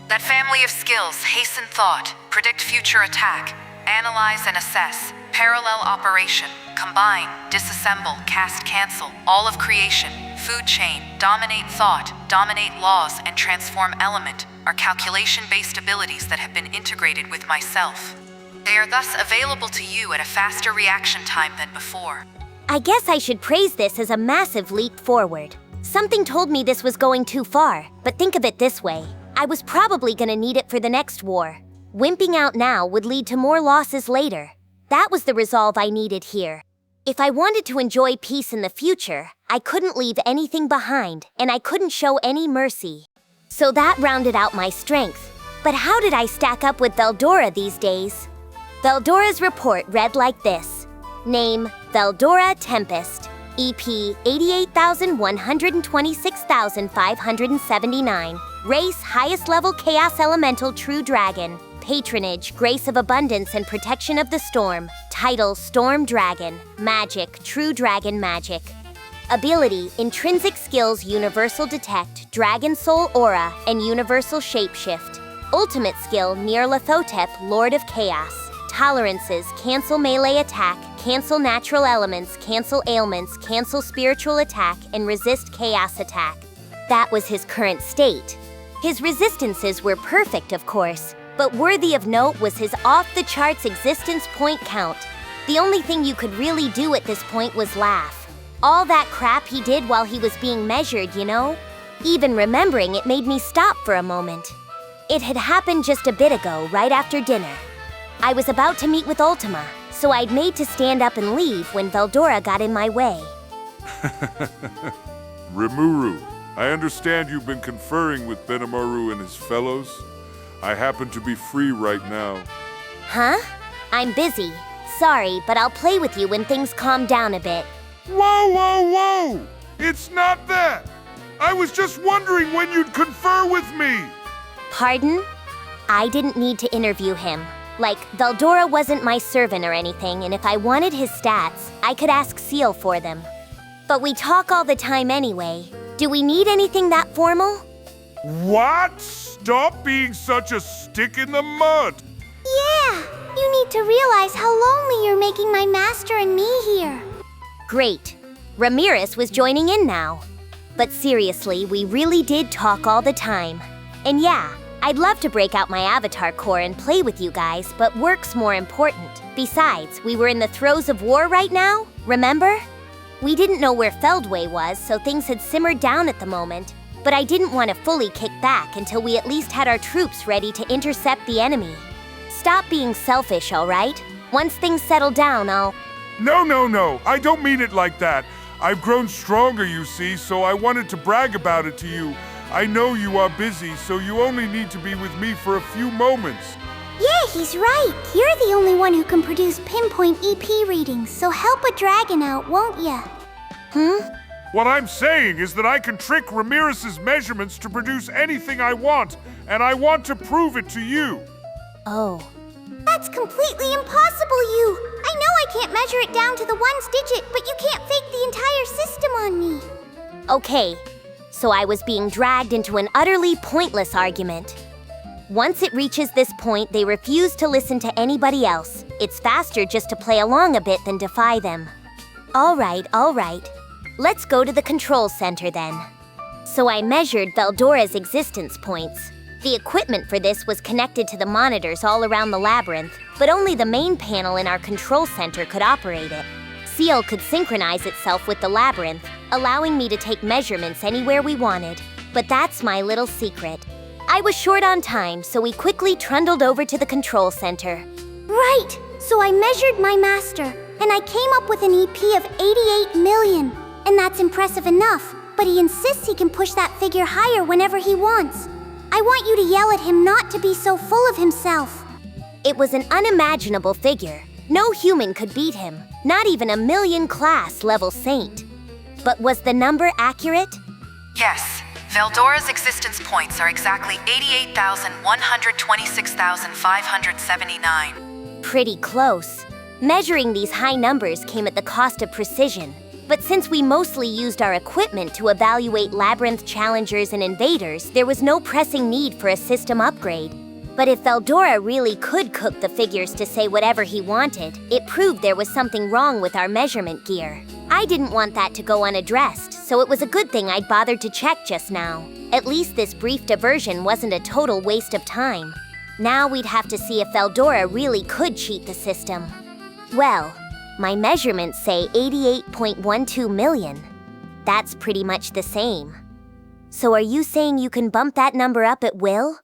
That family of skills: Hasten Thought, Predict Future Attack, Analyze and Assess, Parallel Operation, Combine, Disassemble, Cast Cancel, All of Creation, Food Chain, Dominate Thought, Dominate Laws, and Transform Element are calculation-based abilities that have been integrated with myself. They are thus available to you at a faster reaction time than before. I guess I should praise this as a massive leap forward. Something told me this was going too far, but think of it this way. I was probably gonna need it for the next war. Wimping out now would lead to more losses later. That was the resolve I needed here. If I wanted to enjoy peace in the future, I couldn't leave anything behind, and I couldn't show any mercy. So that rounded out my strength. But how did I stack up with Veldora these days? Veldora's report read like this. Name, Veldora Tempest. EP, 88,126,579. Race, highest level Chaos Elemental True Dragon. Patronage, Grace of Abundance and Protection of the Storm. Title, Storm Dragon. Magic, True Dragon Magic. Ability, Intrinsic Skills Universal Detect, Dragon Soul Aura, and Universal Shapeshift. Ultimate skill, Nyarlathotep, Lord of Chaos. Tolerances, Cancel Melee Attack, Cancel Natural Elements, Cancel Ailments, Cancel Spiritual Attack, and Resist Chaos Attack. That was his current state. His resistances were perfect, of course, but worthy of note was his off-the-charts existence point count. The only thing you could really do at this point was laugh. All that crap he did while he was being measured, you know? Even remembering it made me stop for a moment. It had happened just a bit ago, right after dinner. I was about to meet with Ultima, so I'd made to stand up and leave when Veldora got in my way. Rimuru, I understand you've been conferring with Benimaru and his fellows. I happen to be free right now. Huh? I'm busy. Sorry, but I'll play with you when things calm down a bit. Whoa! It's not that! I was just wondering when you'd confer with me! Pardon? I didn't need to interview him. Like, Veldora wasn't my servant or anything, and if I wanted his stats, I could ask Seal for them. But we talk all the time anyway. Do we need anything that formal? What? Stop being such a stick in the mud! Yeah, you need to realize how lonely you're making my master and me here. Great. Ramirez was joining in now. But seriously, we really did talk all the time. And yeah, I'd love to break out my avatar core and play with you guys, but work's more important. Besides, we were in the throes of war right now, remember? We didn't know where Feldway was, so things had simmered down at the moment. But I didn't want to fully kick back until we at least had our troops ready to intercept the enemy. Stop being selfish, all right? Once things settle down, I'll... No. I don't mean it like that. I've grown stronger, you see, so I wanted to brag about it to you. I know you are busy, so you only need to be with me for a few moments. Yeah, he's right. You're the only one who can produce pinpoint EP readings, so help a dragon out, won't ya? What I'm saying is that I can trick Ramirez's measurements to produce anything I want, and I want to prove it to you. Oh. That's completely impossible, you! I know I can't measure it down to the ones digit, but you can't fake the entire system on me. Okay, so I was being dragged into an utterly pointless argument. Once it reaches this point, they refuse to listen to anybody else. It's faster just to play along a bit than defy them. All right. Let's go to the control center then. So I measured Veldora's existence points. The equipment for this was connected to the monitors all around the labyrinth, but only the main panel in our control center could operate it. Seal could synchronize itself with the labyrinth, allowing me to take measurements anywhere we wanted. But that's my little secret. I was short on time, so we quickly trundled over to the control center. Right, so I measured my master, and I came up with an EP of 88 million. And that's impressive enough, but he insists he can push that figure higher whenever he wants. I want you to yell at him not to be so full of himself. It was an unimaginable figure. No human could beat him, not even a million-class level saint. But was the number accurate? Yes. Veldora's existence points are exactly 88,126,579. Pretty close. Measuring these high numbers came at the cost of precision. But since we mostly used our equipment to evaluate Labyrinth challengers and invaders, there was no pressing need for a system upgrade. But if Veldora really could cook the figures to say whatever he wanted, it proved there was something wrong with our measurement gear. I didn't want that to go unaddressed, so it was a good thing I'd bothered to check just now. At least this brief diversion wasn't a total waste of time. Now we'd have to see if Veldora really could cheat the system. Well, my measurements say 88.12 million. That's pretty much the same. So are you saying you can bump that number up at will?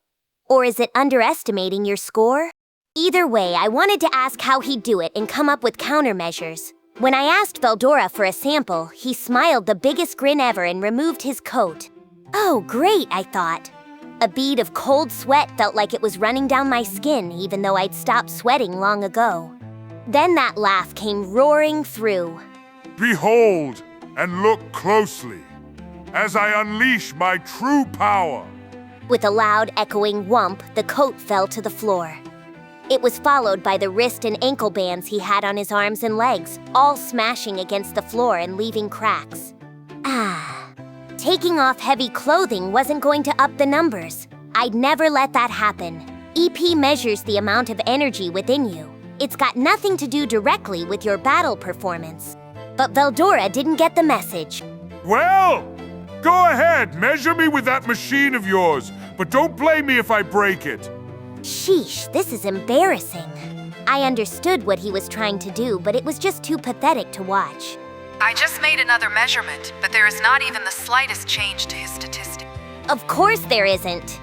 Or is it underestimating your score? Either way, I wanted to ask how he'd do it and come up with countermeasures. When I asked Veldora for a sample, he smiled the biggest grin ever and removed his coat. Oh, great, I thought. A bead of cold sweat felt like it was running down my skin, even though I'd stopped sweating long ago. Then that laugh came roaring through. Behold and look closely as I unleash my true power. With a loud, echoing whump, the coat fell to the floor. It was followed by the wrist and ankle bands he had on his arms and legs, all smashing against the floor and leaving cracks. Taking off heavy clothing wasn't going to up the numbers. I'd never let that happen. EP measures the amount of energy within you. It's got nothing to do directly with your battle performance. But Veldora didn't get the message. Well, go ahead, measure me with that machine of yours, but don't blame me if I break it. Sheesh, this is embarrassing. I understood what he was trying to do, but it was just too pathetic to watch. I just made another measurement, but there is not even the slightest change to his statistic. Of course there isn't.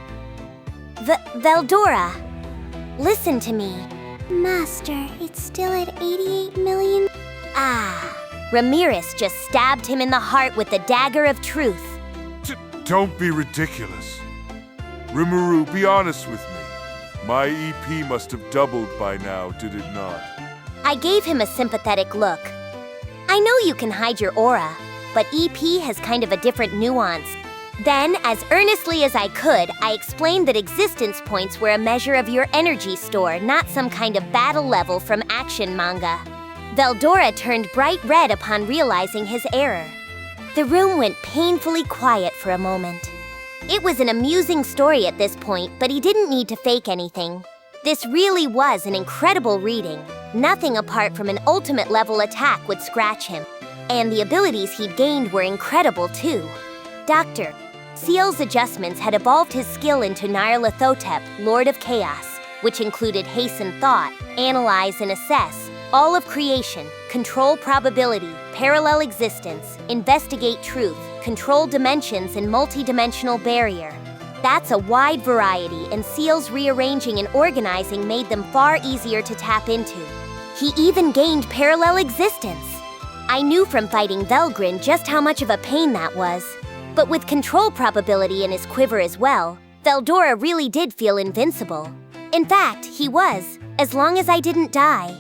Veldora, listen to me. Master, it's still at 88 million. Ramirez just stabbed him in the heart with the dagger of truth. Don't be ridiculous. Rimuru, be honest with me. My EP must have doubled by now, did it not? I gave him a sympathetic look. I know you can hide your aura, but EP has kind of a different nuance. Then, as earnestly as I could, I explained that existence points were a measure of your energy store, not some kind of battle level from action manga. Veldora turned bright red upon realizing his error. The room went painfully quiet for a moment. It was an amusing story at this point, but he didn't need to fake anything. This really was an incredible reading. Nothing apart from an ultimate level attack would scratch him. And the abilities he'd gained were incredible too. Dr. Ciel's adjustments had evolved his skill into Nyarlathotep, Lord of Chaos, which included Hasten Thought, Analyze and Assess, All of Creation, Control Probability, Parallel Existence, Investigate Truth, Control Dimensions, and Multidimensional Barrier. That's a wide variety, and Ciel's rearranging and organizing made them far easier to tap into. He even gained Parallel Existence. I knew from fighting Velgrynd just how much of a pain that was. But with Control Probability in his quiver as well, Veldora really did feel invincible. In fact, he was, as long as I didn't die.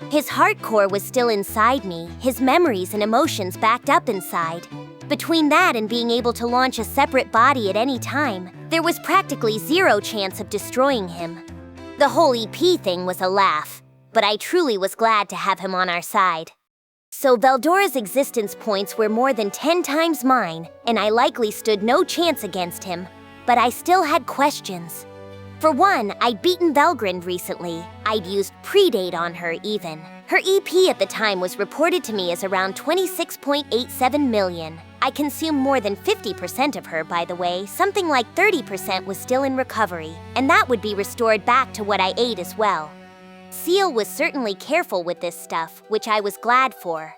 His heart core was still inside me, his memories and emotions backed up inside. Between that and being able to launch a separate body at any time, there was practically zero chance of destroying him. The whole EP thing was a laugh, but I truly was glad to have him on our side. So Veldora's existence points were more than 10 times mine, and I likely stood no chance against him, but I still had questions. For one, I'd beaten Velgrynd recently. I'd used Predate on her even. Her EP at the time was reported to me as around 26.87 million. I consumed more than 50% of her, by the way. Something like 30% was still in recovery, and that would be restored back to what I ate as well. Ciel was certainly careful with this stuff, which I was glad for.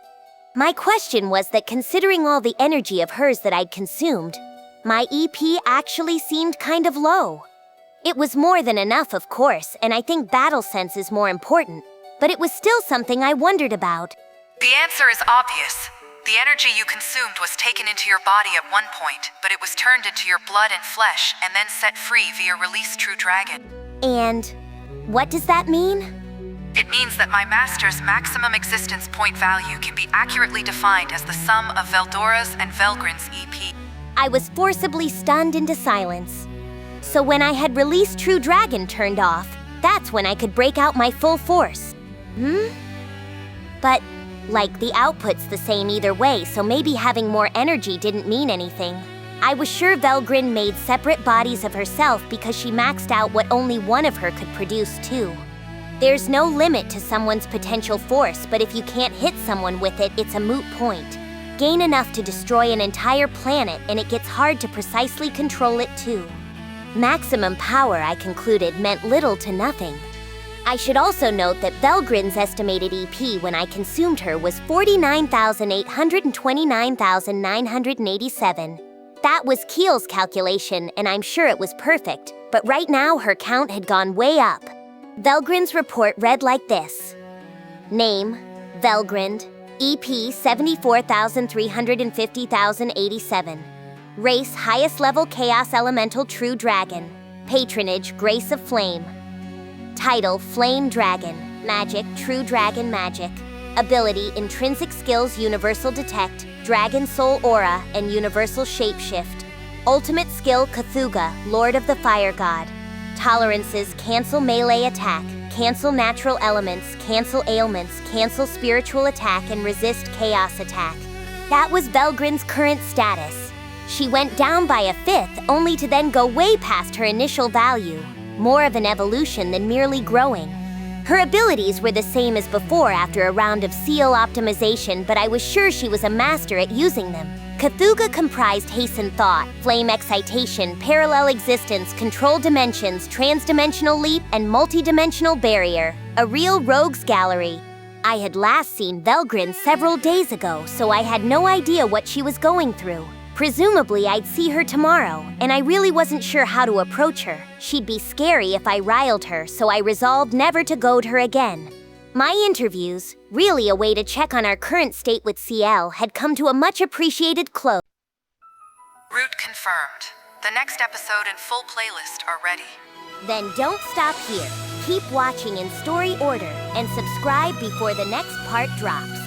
My question was that considering all the energy of hers that I'd consumed, my EP actually seemed kind of low. It was more than enough, of course, and I think battle sense is more important, but it was still something I wondered about. The answer is obvious. The energy you consumed was taken into your body at one point, but it was turned into your blood and flesh and then set free via Release True Dragon. And what does that mean? It means that my master's maximum existence point value can be accurately defined as the sum of Veldora's and Velgrynd's EP. I was forcibly stunned into silence. So when I had Release True Dragon turned off, that's when I could break out my full force. But, the output's the same either way, so maybe having more energy didn't mean anything. I was sure Velgrynd made separate bodies of herself because she maxed out what only one of her could produce too. There's no limit to someone's potential force, but if you can't hit someone with it, it's a moot point. Gain enough to destroy an entire planet, and it gets hard to precisely control it too. Maximum power, I concluded, meant little to nothing. I should also note that Velgrynd's estimated EP when I consumed her was 49,829,987. That was Kiel's calculation, and I'm sure it was perfect, but right now her count had gone way up. Velgrynd's report read like this. Name, Velgrynd, EP 74,350,087. Race, highest level Chaos Elemental True Dragon. Patronage, Grace of Flame. Title, Flame Dragon. Magic, True Dragon Magic. Ability, Intrinsic Skills Universal Detect, Dragon Soul Aura, and Universal Shapeshift. Ultimate Skill, Cthulhu, Lord of the Fire God. Tolerances, Cancel Melee Attack, Cancel Natural Elements, Cancel Ailments, Cancel Spiritual Attack, and Resist Chaos Attack. That was Velgrynd's current status. She went down by a fifth, only to then go way past her initial value. More of an evolution than merely growing. Her abilities were the same as before after a round of Ciel optimization, but I was sure she was a master at using them. Cthulhu comprised Hasten Thought, Flame Excitation, Parallel Existence, Control Dimensions, Transdimensional Leap, and Multidimensional Barrier. A real rogues gallery. I had last seen Velgrynd several days ago, so I had no idea what she was going through. Presumably, I'd see her tomorrow, and I really wasn't sure how to approach her. She'd be scary if I riled her, so I resolved never to goad her again. My interviews, really a way to check on our current state with Ciel, had come to a much-appreciated close. Root confirmed. The next episode and full playlist are ready. Then don't stop here. Keep watching in story order and subscribe before the next part drops.